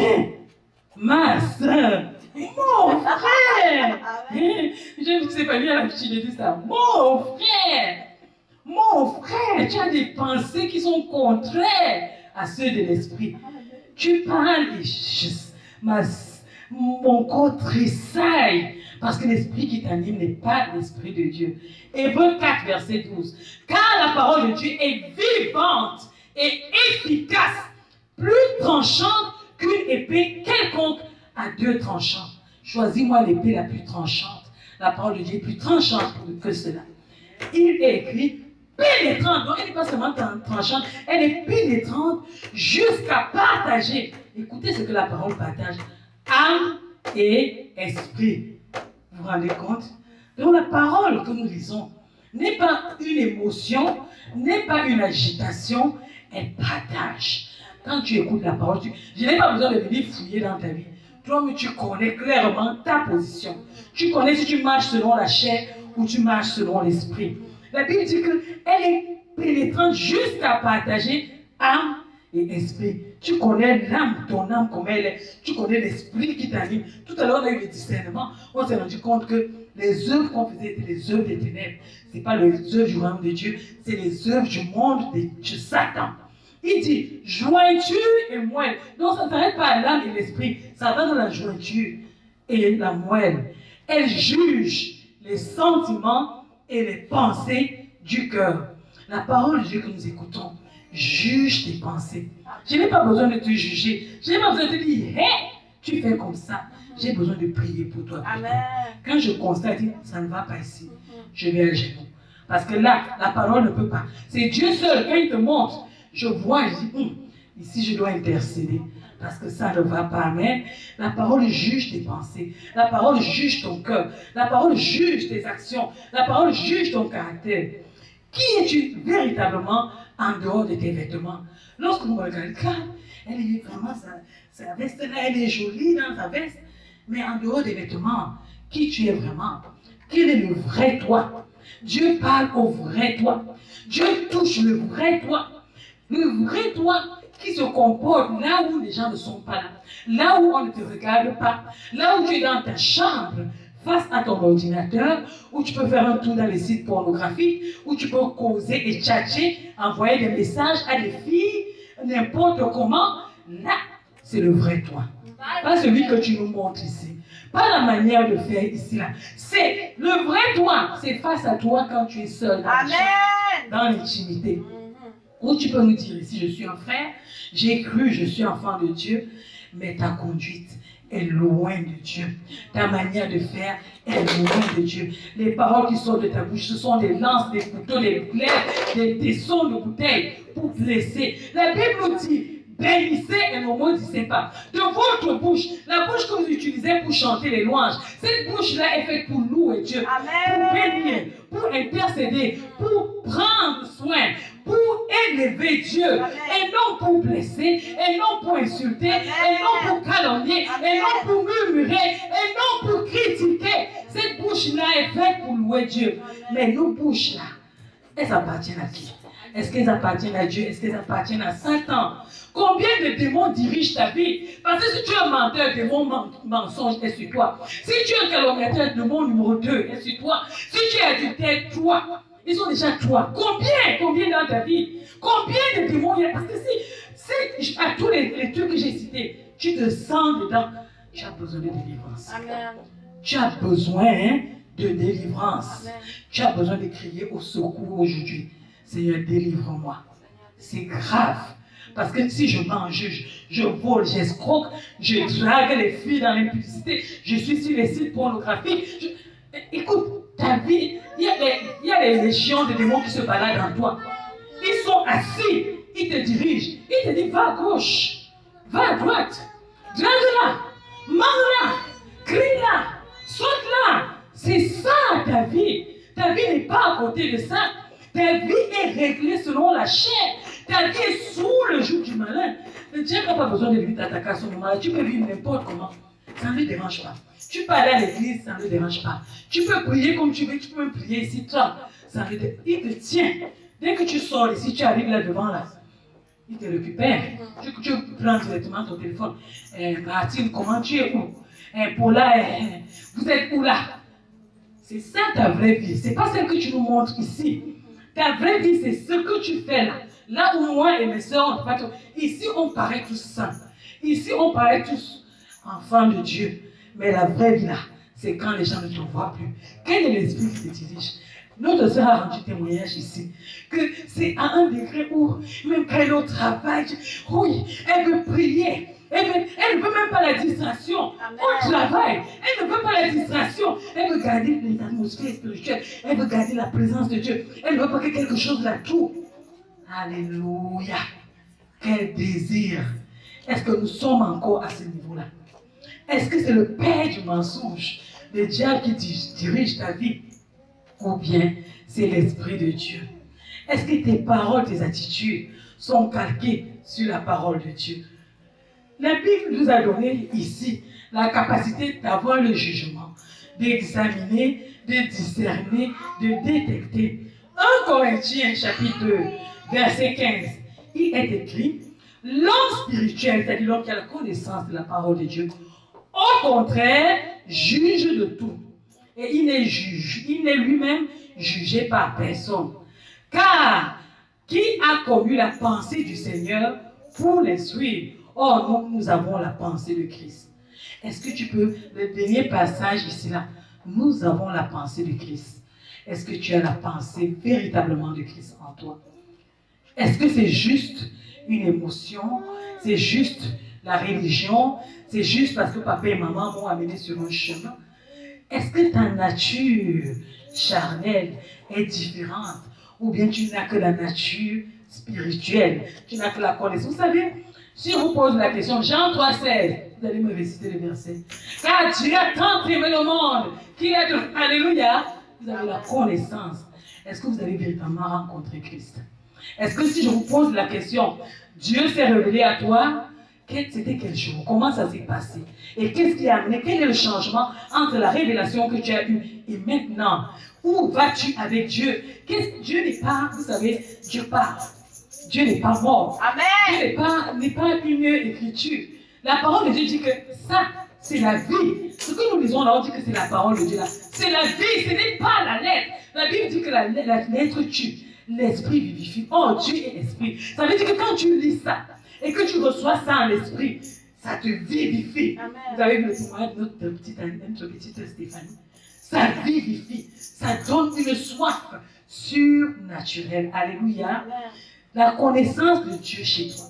D: ma soeur, mon frère. Je ne sais pas lui à l'habitude de dire ça. Mon frère, tu as des pensées qui sont contraires à ceux de l'esprit. Tu parles et mon corps tressaille parce que l'esprit qui t'anime n'est pas l'esprit de Dieu. Hébreux 4, verset 12. Car la parole de Dieu est vivante et efficace, plus tranchante qu'une épée quelconque à deux tranchants. Choisis-moi l'épée la plus tranchante. La parole de Dieu est plus tranchante que cela. Il est écrit pénétrante. Donc elle n'est pas seulement tranchante, elle est pénétrante jusqu'à partager. Écoutez ce que la parole partage. Âme et esprit. Vous vous rendez compte? Donc la parole que nous lisons n'est pas une émotion, n'est pas une agitation, elle partage. Quand tu écoutes la parole, je n'ai pas besoin de venir fouiller dans ta vie. Toi-même, tu connais clairement ta position. Tu connais si tu marches selon la chair ou tu marches selon l'esprit. La Bible dit qu'elle est pénétrante jusqu'à partager âme et esprit. Tu connais l'âme, ton âme, comme elle est. Tu connais l'esprit qui t'anime. Tout à l'heure, on a eu le discernement. On s'est rendu compte que les œuvres qu'on faisait étaient les œuvres des ténèbres. Ce n'est pas les œuvres du royaume de Dieu, c'est les œuvres du monde de Satan. Il dit jointure et moelle. Donc ça ne s'arrête pas à l'âme et l'esprit. Ça va dans la jointure et la moelle. Elle juge les sentiments et les pensées du cœur. La parole de Dieu que nous écoutons juge tes pensées. Je n'ai pas besoin de te juger. Je n'ai pas besoin de te dire, hé, tu fais comme ça. J'ai besoin de prier pour toi.
B: Amen.
D: Quand je constate, ça ne va pas ici, je vais à genoux. Parce que là, la parole ne peut pas. C'est Dieu seul, quand il te montre, je vois, je dis, ici je dois intercéder. Parce que ça ne va pas. Mais la parole juge tes pensées. La parole juge ton cœur. La parole juge tes actions. La parole juge ton caractère. Qui es-tu véritablement en dehors de tes vêtements? Lorsque vous regardez, elle est vraiment, sa veste là, elle est jolie dans sa veste. Mais en dehors des vêtements, qui tu es vraiment? Quel est le vrai toi? Dieu parle au vrai toi. Dieu touche le vrai toi. Le vrai toi qui se comporte là où les gens ne sont pas là. Là où on ne te regarde pas. Là où tu es dans ta chambre, face à ton ordinateur, où tu peux faire un tour dans les sites pornographiques, où tu peux causer et tchatcher, envoyer des messages à des filles, n'importe comment. Là, c'est le vrai toi. Pas celui que tu nous montres ici. Pas la manière de faire ici, là. C'est le vrai toi. C'est face à toi quand tu es seul dans l'intimité. Où tu peux nous dire ici, je suis un frère, j'ai cru, je suis enfant de Dieu, mais ta conduite est loin de Dieu. Ta manière de faire est loin de Dieu. Les paroles qui sortent de ta bouche, ce sont des lances, des couteaux, des glaives, des tessons de bouteilles pour blesser. La Bible nous dit, bénissez et ne maudissez pas. De votre bouche, la bouche que vous utilisez pour chanter les louanges, cette bouche-là est faite pour louer Dieu, pour bénir, pour intercéder, pour prendre soin, pour élever Dieu, et non pour blesser, et non pour insulter, et non pour calomnier, et non pour murmurer, et non pour critiquer. Cette bouche-là est faite pour louer Dieu. Mais nos bouches-là, elles appartiennent à qui? Est-ce qu'elles appartiennent à Dieu? Est-ce qu'elles appartiennent à Satan? Combien de démons dirigent ta vie? Parce que si tu es un menteur, démon mensonge est sur toi. Si tu es un calomniateur, démon numéro 2 est sur toi. Si tu es adultère, toi. Ils sont déjà toi. Combien dans ta vie? Combien de démons il y a? Parce que si à tous les trucs que j'ai cités, tu te sens dedans, tu as besoin de délivrance.
B: Amen.
D: Tu as besoin de délivrance. Amen. Tu as besoin de crier au secours aujourd'hui. Seigneur, délivre-moi. C'est grave. Parce que si je mange, je vole, j'escroque, je drague les filles dans l'impudicité, je suis sur les sites pornographiques. Écoute, ta vie, il y a les légions de démons qui se baladent en toi. Ils sont assis, ils te dirigent, ils te disent va à gauche, va à droite, drague-la, mange-la, crie-la, saute-la. C'est ça ta vie. Ta vie n'est pas à côté de ça. Ta vie est réglée selon la chair. Ta vie est sous le joug du malin. Le diable n'a pas besoin de venir t'attaquer à ce moment-là. Tu peux vivre n'importe comment. Ça ne le dérange pas. Tu peux aller à l'église, ça ne le dérange pas. Tu peux prier comme tu veux. Tu peux même prier ici, toi. Ça ne le... Il te tient. Dès que tu sors ici, tu arrives là devant là. Il te récupère. Tu prends directement ton téléphone. Martine, comment tu es où? Paula, vous êtes où là? C'est ça ta vraie vie. Ce n'est pas celle que tu nous montres ici. Ta vraie vie, c'est ce que tu fais là. Là où moi et mes soeurs, ici on paraît tous saints. Ici on paraît tous enfants de Dieu. Mais la vraie vie là, c'est quand les gens ne te voient plus. Quel est l'esprit qui te dirige? Notre soeur a rendu témoignage ici. Que c'est à un degré où, même quand elle est au travail, oui, elle veut prier. Elle ne veut même pas la distraction.
B: Amen.
D: Au travail, elle ne veut pas la distraction. Elle veut garder les atmosphères spirituelles. Elle veut garder la présence de Dieu. Elle ne veut pas que quelque chose la tourne. Alléluia. Quel désir. Est-ce que nous sommes encore à ce niveau-là? Est-ce que c'est le père du mensonge, le diable qui dirige ta vie? ou bien c'est l'Esprit de Dieu? Est-ce que tes paroles, tes attitudes sont calquées sur la parole de Dieu? La Bible nous a donné ici la capacité d'avoir le jugement, d'examiner, de discerner, de détecter. 1 Corinthiens chapitre 2, verset 15, il est écrit, l'homme spirituel, c'est-à-dire l'homme qui a la connaissance de la parole de Dieu, au contraire, juge de tout. Et il n'est lui-même jugé par personne. Car qui a connu la pensée du Seigneur pour les suivre? Or, nous avons la pensée de Christ. Est-ce que tu peux, le dernier passage ici, là, nous avons la pensée de Christ. Est-ce que tu as la pensée véritablement de Christ en toi? Est-ce que c'est juste une émotion? C'est juste la religion? C'est juste parce que papa et maman m'ont amené sur un chemin? Est-ce que ta nature charnelle est différente? Ou bien tu n'as que la nature spirituelle? Tu n'as que la connaissance? Vous savez, si je vous pose la question, Jean 3,16, vous allez me réciter le verset. Car Dieu a tant aimé le monde qu'il a de... Alléluia. Vous avez la connaissance. Est-ce que vous avez véritablement rencontré Christ? Est-ce que si je vous pose la question, Dieu s'est révélé à toi, c'était quel jour? Comment ça s'est passé? Et qu'est-ce qui a amené? Quel est le changement entre la révélation que tu as eue et maintenant? Où vas-tu avec Dieu? Dieu n'est pas, vous savez, Dieu parle. Dieu n'est pas mort.
B: Amen.
D: Dieu n'est pas une écriture. La parole de Dieu dit que ça, c'est la vie. Ce que nous lisons là, on dit que c'est la parole de Dieu là. C'est la vie, ce n'est pas la lettre. La Bible dit que la lettre tue, l'esprit vivifie. Oh, Dieu est esprit. Ça veut dire que quand tu lis ça et que tu reçois ça en esprit, ça te vivifie. Amen. Vous avez vu le témoignage de notre petite Stéphanie. Ça vivifie. Ça donne une soif surnaturelle. Alléluia. Amen. La connaissance de Dieu chez toi.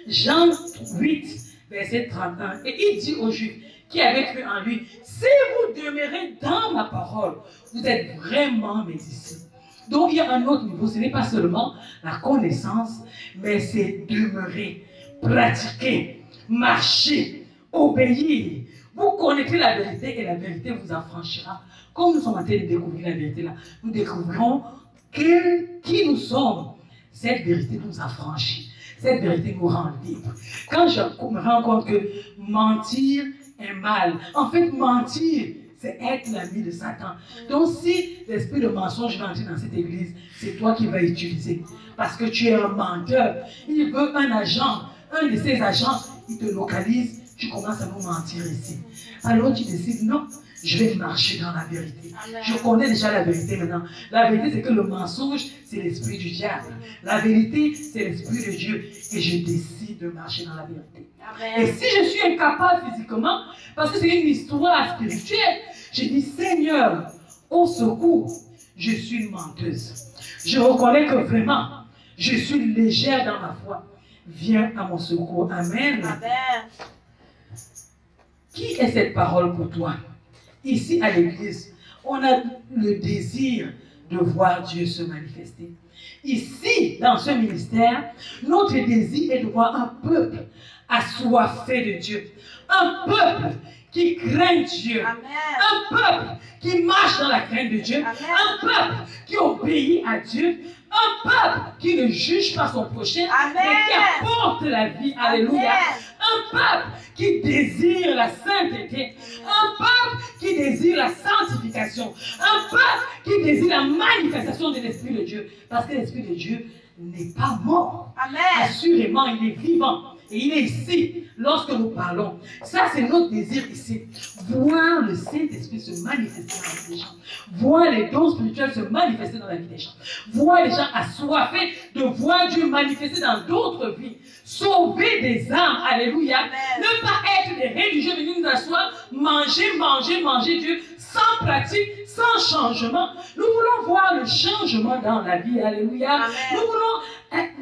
D: Jean 8, verset 31. Et il dit aux Juifs qui avaient cru en lui, si vous demeurez dans ma parole, vous êtes vraiment mes disciples. Donc il y a un autre niveau. Ce n'est pas seulement la connaissance, mais c'est demeurer, pratiquer, marcher, obéir. Vous connaîtrez la vérité et la vérité vous affranchira. Comme nous sommes en train de découvrir la vérité là, nous découvrirons qui nous sommes. Cette vérité nous affranchit. Cette vérité nous rend libres. Quand je me rends compte que mentir est mal, en fait, mentir, c'est être l'ami de Satan. Donc, si l'esprit de mensonge va entrer dans cette église, c'est toi qui vas utiliser. Parce que tu es un menteur. Il veut un agent, un de ses agents, il te localise, tu commences à nous mentir ici. Alors, tu décides, non, je vais marcher dans la vérité. Amen. Je connais déjà la vérité maintenant. La vérité, c'est que le mensonge, c'est l'esprit du diable. La vérité, c'est l'esprit de Dieu. Et je décide de marcher dans la vérité. Amen. Et si je suis incapable physiquement, parce que c'est une histoire spirituelle, je dis, Seigneur, au secours, je suis une menteuse. Je reconnais que vraiment, je suis légère dans ma foi. Viens à mon secours. Amen. Amen. Qui est cette parole pour toi? Ici à l'église, on a le désir de voir Dieu se manifester. Ici, dans ce ministère, notre désir est de voir un peuple assoiffé de Dieu. Un peuple qui craint Dieu. Amen. Un peuple qui marche dans la crainte de Dieu. Amen. Un peuple qui obéit à Dieu. Un peuple qui ne juge pas son prochain, Amen. Mais qui apporte la vie. Alléluia. Amen. Un peuple qui désire la sainteté. Un peuple qui désire la sanctification. Un peuple qui désire la manifestation de l'Esprit de Dieu. Parce que l'Esprit de Dieu n'est pas mort. Amen. Assurément, il est vivant. Et il est ici lorsque nous parlons. Ça, c'est notre désir ici. Voir le Saint-Esprit se manifester dans la vie des gens. Voir les dons spirituels se manifester dans la vie des gens. Voir les gens assoiffés de voir Dieu manifester dans d'autres vies. Sauver des âmes. Alléluia. Amen. Ne pas être des religieux venus nous asseoir, manger Dieu sans pratique, sans changement. Nous voulons voir le changement dans la vie. Alléluia. Amen. Nous voulons,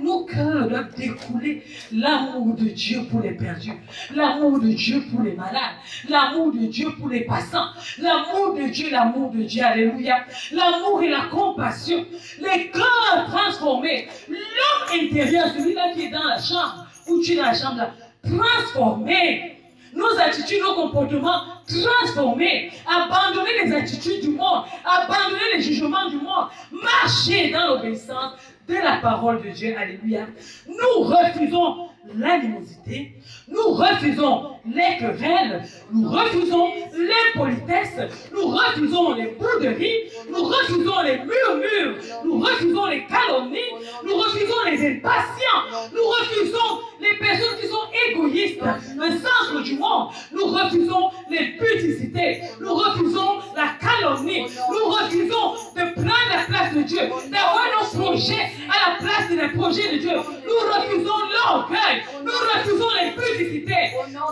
D: nos cœurs doivent découler l'amour de Dieu pour les perdus, l'amour de Dieu pour les malades, l'amour de Dieu pour les passants, l'amour de Dieu, alléluia, l'amour et la compassion, les cœurs transformés, l'homme intérieur, celui-là qui est dans la chambre, ou tu es dans la chambre là, transformé. nos attitudes, nos comportements transformés, abandonner les attitudes du monde, abandonner les jugements du monde, marcher dans l'obéissance de la parole de Dieu. Alléluia. Nous refusons l'animosité, nous refusons les querelles, nous refusons l'impolitesse, nous refusons les bouderies, nous refusons les murmures, nous refusons les calomnies, nous refusons les impatients, nous refusons les personnes qui sont égoïstes, le centre du monde, nous refusons les puticités, nous refusons la calomnie, nous refusons de prendre la place de Dieu, d'avoir nos projets à la place des projets de Dieu, nous refusons l'orgueil, nous refusons les puticités.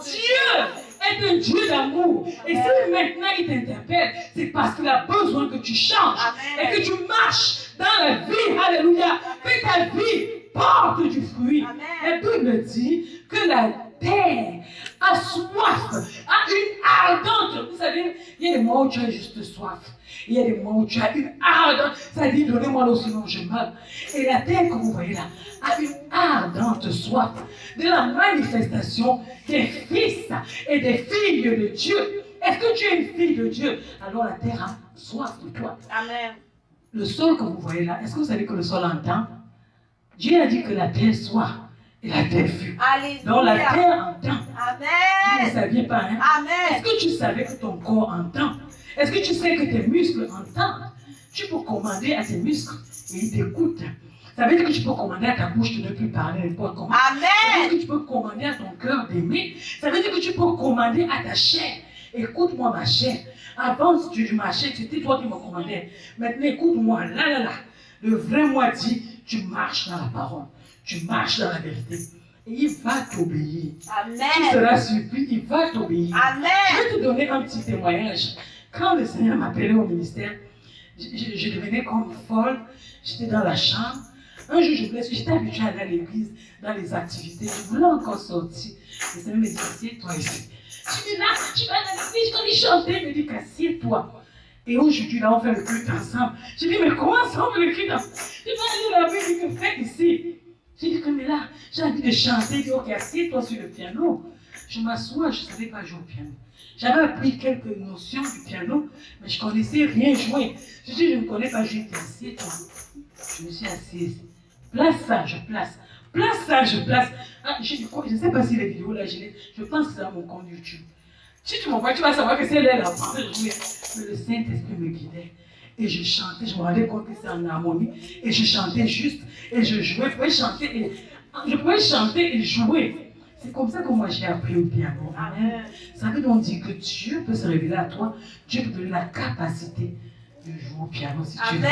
D: Dieu est un Dieu d'amour. Et si maintenant il t'interpelle, c'est parce qu'il a besoin que tu changes et que tu marches dans la vie. Alléluia. Que ta vie porte du fruit. La Bible dit que la terre a soif, a une ardente. Vous savez, il y a des moments où tu as juste soif. Il y a des moments où tu as une ardente. Ça dit, donnez-moi l'eau sinon je meurs. Et la terre que vous voyez là a une ardente soif de la manifestation des fils et des filles de Dieu. Est-ce que tu es une fille de Dieu? Alors la terre a soif de toi.
B: Amen.
D: Le sol que vous voyez là, est-ce que vous savez que le sol entend? Dieu a dit que la terre soit et la terre fut.
B: Alléluia.
D: Donc la terre entend.
B: Amen.
D: Vous ne saviez pas, hein?
B: Amen.
D: Est-ce que tu savais que ton corps entend? Est-ce que tu sais que tes muscles entendent? Tu peux commander à tes muscles et ils t'écoutent. Ça veut dire que tu peux commander à ta bouche de ne plus parler n'importe comment.
B: Amen.
D: Ça veut dire que tu peux commander à ton cœur d'aimer. Ça veut dire que tu peux commander à ta chair. Écoute-moi ma chair. Avant, si tu marchais, c'était toi qui me commandais. Maintenant, écoute-moi. Là. Le vrai moi dit, tu marches dans la parole. Tu marches dans la vérité. Et il va t'obéir.
B: Amen.
D: Tu seras surpris, il va t'obéir.
B: Amen.
D: Je vais te donner un petit témoignage. Quand le Seigneur m'appelait au ministère, je devenais comme folle. J'étais dans la chambre. Un jour, j'étais habituée à aller à l'église, dans les activités. Je voulais encore sortir. Le Seigneur me dit, assieds-toi ici. Je dis là, tu vas à l'église, quand il chantait, il me dit, assieds-toi. Et aujourd'hui, là, on fait le culte ensemble. Je dis, mais comment ça, on fait le culte ensemble? Je vais aller là-bas, il dit, que faites ici. J'ai dit, mais là, j'ai envie de chanter. Il dit, ok, assieds-toi sur le piano. Je m'assois, je ne savais pas jouer au piano. J'avais appris quelques notions du piano, mais je ne connaissais rien jouer. Je dis, je ne connais pas jouer, assieds-toi. Je me suis assise. Place ça, je place. Place ça, je place. Ah, je ne sais pas si les vidéos là, je pense que c'est dans mon compte YouTube. Si tu m'envoies, tu vas savoir que c'est elle là. Mais le Saint-Esprit me guidait. Et je chantais, je me rendais compte que c'est en harmonie. Et je chantais juste. Et je jouais, je pouvais chanter et jouer. C'est comme ça que moi j'ai appris au piano. Amen. Ça veut donc dire que Dieu peut se révéler à toi. Dieu peut te donner la capacité de jouer au piano si tu veux.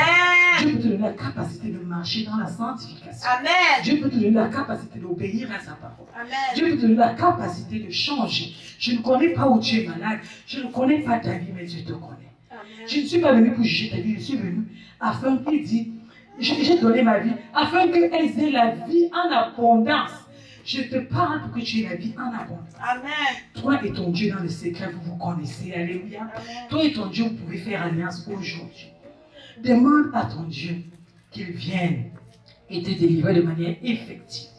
D: Dieu peut te donner la capacité de marcher dans la sanctification.
B: Amen.
D: Dieu peut te donner la capacité d'obéir à sa parole.
B: Amen.
D: Dieu peut te donner la capacité de changer. Je ne connais pas où tu es malade. Je ne connais pas ta vie, mais Dieu te connaît.
B: Amen.
D: Je ne suis pas venu pour juger ta vie. Je suis venu afin qu'il dit, j'ai donné ma vie, afin qu'elles aient la vie en abondance. Je te parle pour que tu aies la vie en abondance.
B: Amen.
D: Toi et ton Dieu dans le secret, vous vous connaissez. Alléluia.
B: Amen.
D: Toi et ton Dieu, vous pouvez faire alliance aujourd'hui. Demande à ton Dieu qu'il vienne et te délivrer de manière effective.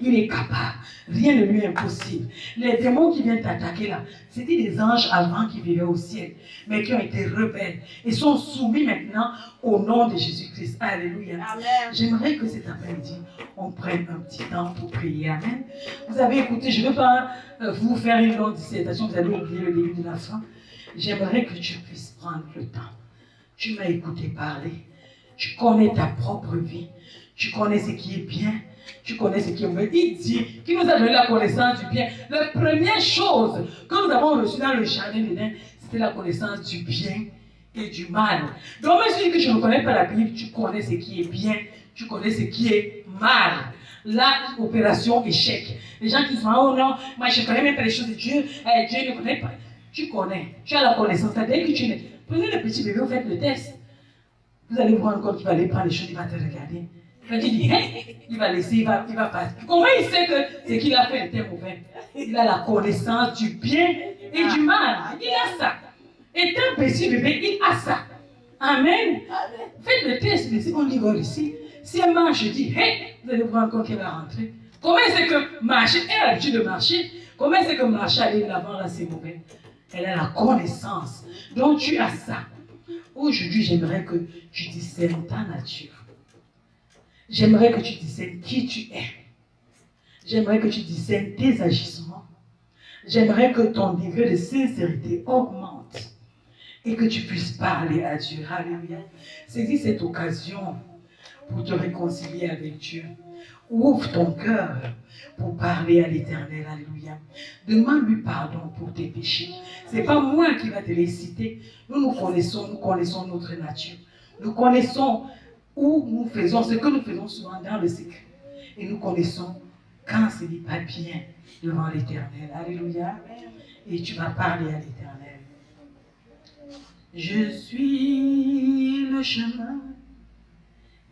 D: Il est capable. Rien ne lui est impossible. Les démons qui viennent t'attaquer là, c'était des anges avant qui vivaient au ciel, mais qui ont été rebelles et sont soumis maintenant au nom de Jésus-Christ. Alléluia.
B: Amen.
D: J'aimerais que cet après-midi, on prenne un petit temps pour prier. Amen. Vous avez écouté, je ne veux pas vous faire une longue dissertation, vous allez oublier le début de la fin. J'aimerais que tu puisses prendre le temps. Tu m'as écouté parler. Tu connais ta propre vie. Tu connais ce qui est bien. Tu connais ce qui est mauvais. Il dit qu'il nous a donné la connaissance du bien. La première chose que nous avons reçue dans le jardin d'Éden, c'était la connaissance du bien et du mal. Donc, même si que je ne connais pas la Bible, tu connais ce qui est bien, tu connais ce qui est mal. Là, opération échec. Les gens qui disent, oh non, moi je ne connais même pas les choses de Dieu, Dieu ne connaît pas. Tu connais, tu as la connaissance. Dès que tu n'es. Prenez le petit bébé, vous faites le test. Vous allez voir encore qu'il va aller prendre les choses, il va te regarder. Quand tu dis, il va laisser, il va passer. Comment il sait que ce qu'il a fait était mauvais? Il a la connaissance du bien et du mal. Il a ça. Et un petit bébé, il a ça. Amen. Faites le test, mais si on rigole ici, si un je dis, vous allez voir encore qu'elle va rentrer. Comment il sait que marcher, elle a l'habitude de marcher? Comment est-ce que marcher aller de l'avant là, c'est mauvais? Elle a la connaissance. Donc tu as ça. Aujourd'hui, j'aimerais que tu discernes ta nature. J'aimerais que tu discernes qui tu es. J'aimerais que tu discernes tes agissements. J'aimerais que ton degré de sincérité augmente et que tu puisses parler à Dieu. Alléluia. Saisis cette occasion pour te réconcilier avec Dieu. Ouvre ton cœur pour parler à l'Éternel. Alléluia. Demande-lui pardon pour tes péchés. Ce n'est pas moi qui va te les citer. Nous connaissons notre nature. Nous connaissons où nous faisons ce que nous faisons souvent dans le secret. Et nous connaissons quand ce n'est pas bien devant l'Éternel. Alléluia. Et tu vas parler à l'Éternel. Je suis le chemin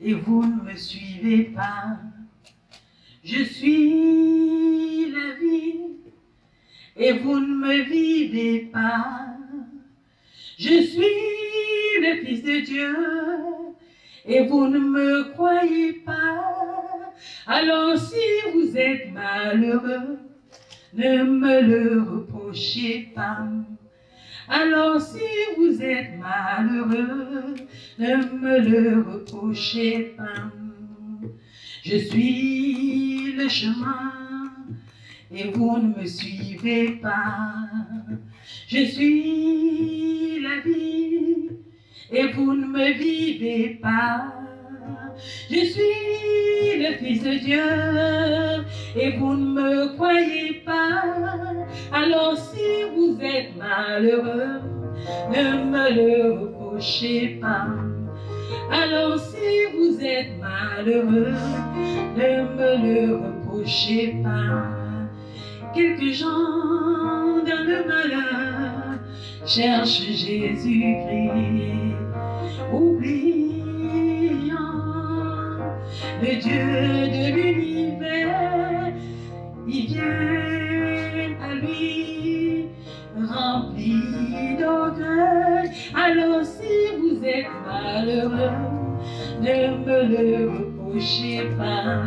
D: et vous ne me suivez pas. Je suis la vie et vous ne me vivez pas. Je suis le Fils de Dieu et vous ne me croyez pas. Alors si vous êtes malheureux, ne me le reprochez pas. Alors si vous êtes malheureux, ne me le reprochez pas. Je suis le chemin et vous ne me suivez pas. Je suis la vie et vous ne me vivez pas. Je suis le Fils de Dieu et vous ne me croyez pas. Alors si vous êtes malheureux, ne me le reprochez pas. Alors si vous êtes malheureux, ne me le reprochez pas. Quelques gens dans le malheur cherchent Jésus-Christ, oubliant le Dieu de l'univers. Ils viennent à lui remplis d'orgueil. Alors si vous êtes malheureux, ne me le reprochez pas.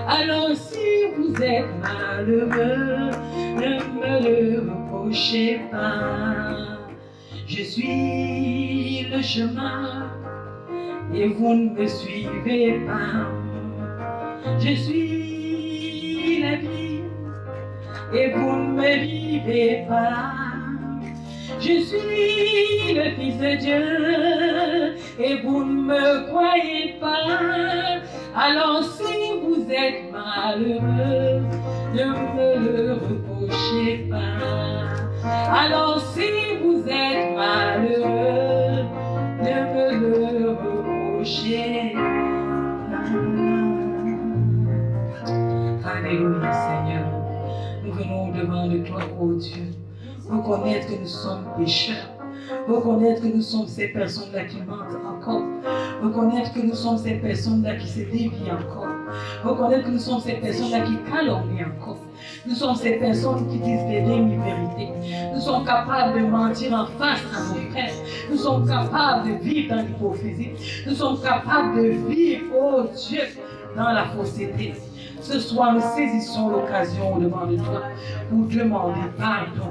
D: Alors si vous êtes malheureux, ne me le reprochez pas. Je suis le chemin et vous ne me suivez pas. Je suis la vie et vous ne me vivez pas. Je suis le Fils de Dieu et vous ne me croyez pas. Alors si vous êtes malheureux, ne me le reprochez pas. Alors si vous êtes malheureux, ne me le reprochez pas. Alléluia Seigneur, nous venons devant de toi, ô Dieu. Reconnaître que nous sommes pécheurs, reconnaître que nous sommes ces personnes-là qui mentent encore, reconnaître que nous sommes ces personnes-là qui se dévient encore, reconnaître que nous sommes ces personnes-là qui calomnient encore. Nous sommes ces personnes qui disent des demi-vérités. Nous sommes capables de mentir en face à nos frères. Nous sommes capables de vivre dans l'hypocrisie. Nous sommes capables de vivre, oh Dieu, dans la fausseté. Ce soir, nous saisissons l'occasion devant de toi pour demander pardon.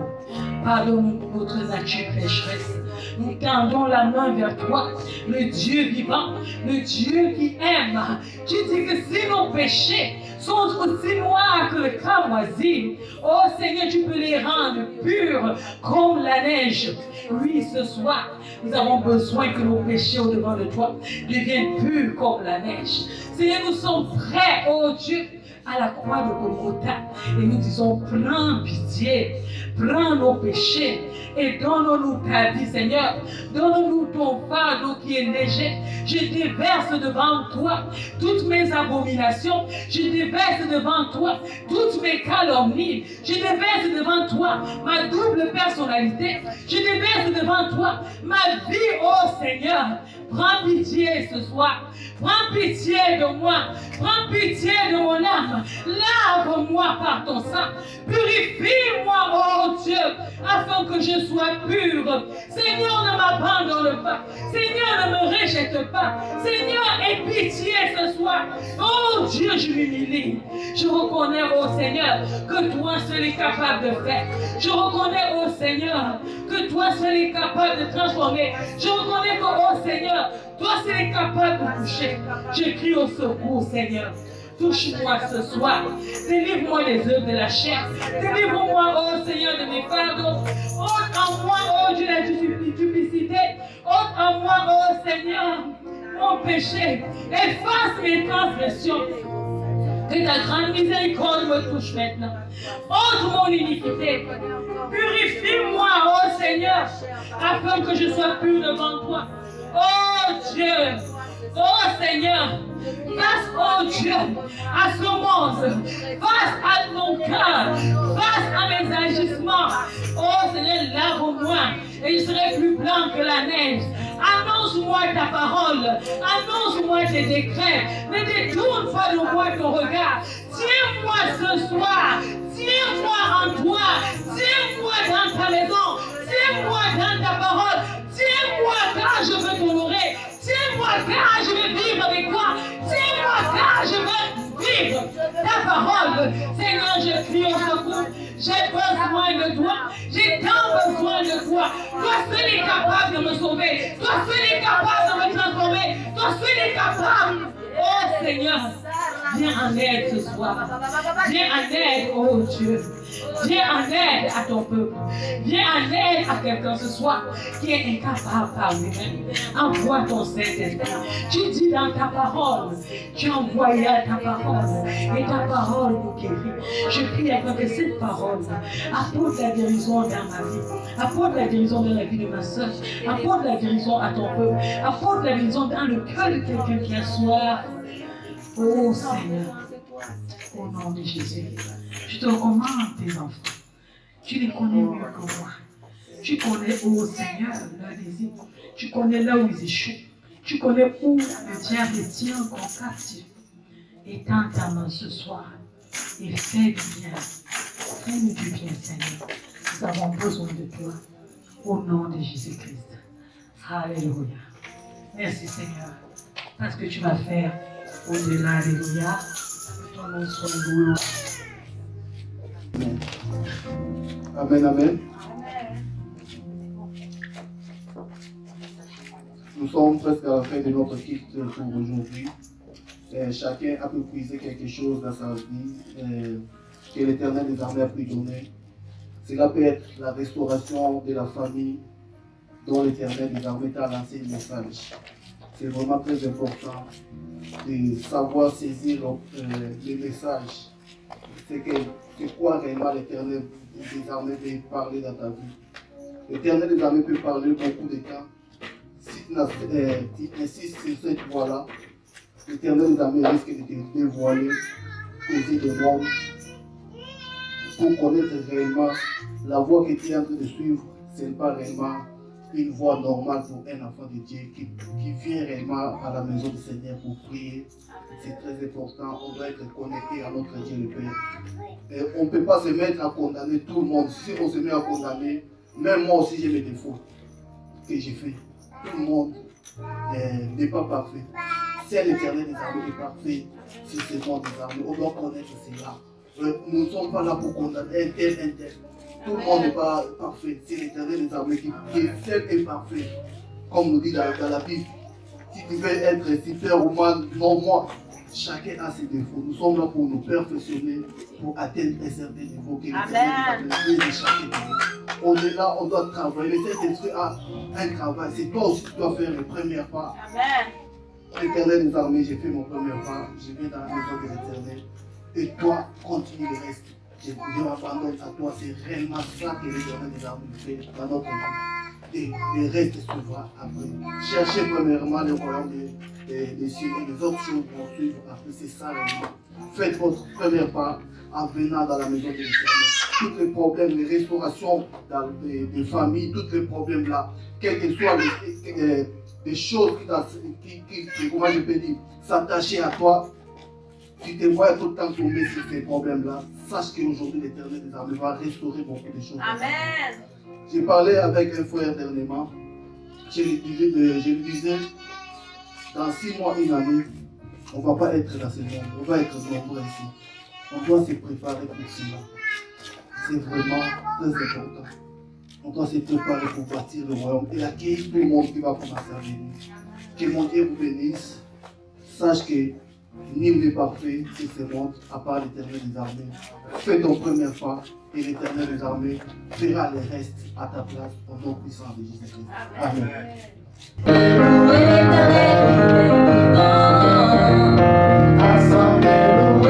D: Pardonne notre nature pécheresse. Nous tendons la main vers toi, le Dieu vivant, le Dieu qui aime. Tu dis que si nos péchés sont aussi noirs que le cramoisi, oh Seigneur, tu peux les rendre purs comme la neige. Oui, ce soir, nous avons besoin que nos péchés au-devant de toi deviennent purs comme la neige. Seigneur, nous sommes prêts, oh Dieu, à la croix de Golgotha. Et nous disons, prends pitié, prends nos péchés et donne-nous ta vie, Seigneur. Donne-nous ton fardeau qui est léger. Je déverse devant toi toutes mes abominations. Je déverse devant toi toutes mes calomnies. Je déverse devant toi ma double personnalité. Je déverse devant toi ma vie, oh Seigneur. Prends pitié ce soir. Prends pitié de moi. Prends pitié de mon âme. Lave-moi par ton sang. Purifie-moi, oh Dieu. afin que je sois pur. Seigneur, ne m'abandonne pas. Seigneur, ne me rejette pas. Seigneur, aie pitié ce soir. Oh Dieu, je m'humilie. Je reconnais, oh Seigneur, que toi seul es capable de faire. Je reconnais, oh Seigneur, que toi seul es capable de transformer. Je reconnais que, oh Seigneur, toi seul es capable de toucher. Je crie au secours, Seigneur. Touche-moi ce soir. Délivre-moi des œuvres de la chair. Délivre-moi, oh Seigneur, de mes fardeaux. Ôte en moi, oh Dieu, la duplicité. Ôte en moi, oh Seigneur, mon péché. Efface mes transgressions. Que ta grande miséricorde me touche maintenant. Ôte mon iniquité. Purifie-moi, oh Seigneur, afin que je sois pur devant toi. Oh Dieu, oh Seigneur, face, oh Dieu, à ce monde, face à ton cœur, face à mes agissements. Oh Seigneur, lave-moi et je serai plus blanc que la neige. Annonce-moi ta parole, annonce-moi tes décrets. Ne détourne pas de moi ton regard. Tiens-moi ce soir, tiens-moi en toi, tiens-moi dans ta maison, tiens-moi dans ta parole, tiens-moi car je veux t'honorer, tiens-moi car je veux vivre avec toi, tiens-moi car je veux vivre ta parole. Seigneur, je crie au secours, j'ai besoin de toi, j'ai tant besoin de toi. Toi seul es capable de me sauver, toi seul es capable de me transformer, toi seul es capable. Oh Seigneur, viens en aide ce soir. Viens en aide, oh Dieu. Viens en aide à ton peuple. Viens en aide à quelqu'un ce soir qui est incapable par lui-même. Envoie ton Saint-Esprit. Tu dis dans ta parole, tu envoies ta parole et ta parole nous guérit. Je prie afin que cette parole apporte la guérison dans ma vie, apporte la guérison dans la vie de ma soeur, apporte la guérison à ton peuple, apporte la guérison dans le cœur de quelqu'un qui a soif. Oh Seigneur, au nom de Jésus, je te recommande tes enfants. Tu les connais mieux que moi. Tu connais, oh Seigneur, leur désir. Tu connais là où ils échouent. Tu connais où le diable les tient encore captifs. Étends ta main ce soir et fais du bien. Fais-nous du bien, Seigneur. Nous avons besoin de toi. Au nom de Jésus-Christ. Alléluia. Merci, Seigneur, parce que tu vas faire au-delà. Alléluia. Que ton nom soit loué.
E: Amen, amen. Nous sommes presque à la fin de notre culte pour aujourd'hui. Chacun a pu puiser quelque chose dans sa vie que l'Éternel des armées a pu donner. Cela peut être la restauration de la famille dont l'Éternel des armées t'a lancé le message. C'est vraiment très important de savoir saisir le message. C'est quoi réellement l'Éternel des armées veut parler dans ta vie. L'Éternel des armées peut parler beaucoup de temps. Si tu insistes sur cette voie-là, l'Éternel des armées risque de te dévoiler, causer des mondes, pour connaître réellement la voie que tu es en train de suivre. Ce n'est pas réellement une voie normale pour un enfant de Dieu qui vient réellement à la maison du Seigneur pour prier. C'est très important. On doit être connecté à notre Dieu le Père. Et on ne peut pas se mettre à condamner tout le monde. Si on se met à condamner, même moi aussi j'ai mes défauts que j'ai fait. Tout le monde n'est pas parfait. C'est l'Éternel des armées est parfait. Si c'est moi des armées, on doit connaître cela. Nous ne sommes pas là pour condamner un tel. Tout le monde n'est pas parfait. C'est l'Éternel des armées qui seul est parfait. Comme nous dit dans la Bible. Si tu veux être superwoman, non moi. Chacun a ses défauts. Nous sommes là pour nous perfectionner, pour atteindre un certain niveau. Amen. On est là, on doit travailler. Le Saint-Esprit a un travail. C'est toi aussi qui dois faire le premier pas. Amen. L'Éternel des armées, j'ai fait mon premier pas. Je viens dans la maison de l'Éternel. Et toi, continue le reste. Je m'abandonne à toi. C'est réellement ça que l'Éternel des armées fait dans notre vie. Et le reste suivra après. Cherchez premièrement le royaume des cieux et les autres choses vont suivre après. C'est ça réellement. Faites votre premier pas en venant dans la maison de l'Éternel. Tous les problèmes, les restaurations des familles, tous les problèmes là, quelles que soient les choses qui comment je peux dire, s'attacher à toi, tu te vois tout le temps tomber sur ces problèmes-là. Sache qu'aujourd'hui, l'Éternel des armées va restaurer beaucoup de choses. Amen. J'ai parlé avec un frère dernièrement. Je lui disais, dans 6 mois, une année, on ne va pas être dans ce monde, on va être nombreux ici. On doit se préparer pour cela. C'est vraiment très important. On doit se préparer pour bâtir le royaume et accueillir tout le monde qui va commencer à venir. Que mon Dieu vous bénisse. Sache que nul n'est parfait sur ce monde à part l'Éternel des armées. Fais ton premier pas et l'Éternel des armées fera le reste à ta place au nom puissant de Jésus-Christ. Amen.
B: Assemblez-nous,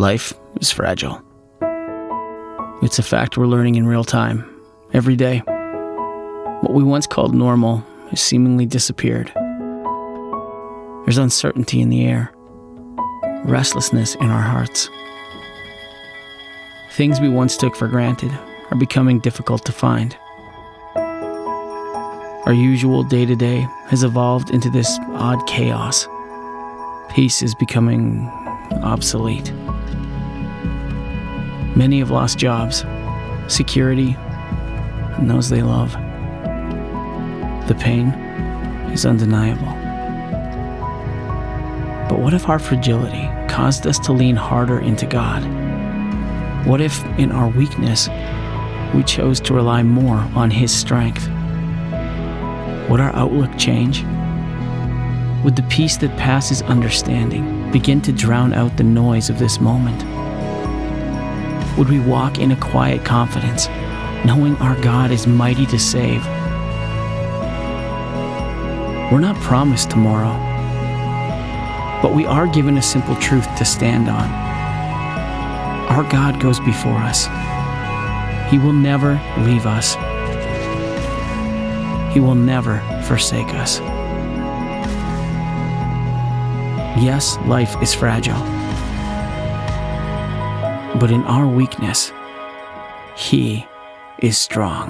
A: Life is fragile. It's a fact we're learning in real time, every day. What we once called normal has seemingly disappeared. There's uncertainty in the air, restlessness in our hearts. Things we once took for granted are becoming difficult to find. Our usual day-to-day has evolved into this odd chaos. Peace is becoming obsolete. Many have lost jobs, security, and those they love. The pain is undeniable. But what if our fragility caused us to lean harder into God? What if, in our weakness, we chose to rely more on His strength? Would our outlook change? Would the peace that passes understanding begin to drown out the noise of this moment? Would we walk in a quiet confidence, knowing our God is mighty to save? We're not promised tomorrow, but we are given a simple truth to stand on. Our God goes before us. He will never leave us. He will never forsake us. Yes, life is fragile. But in our weakness, He is strong.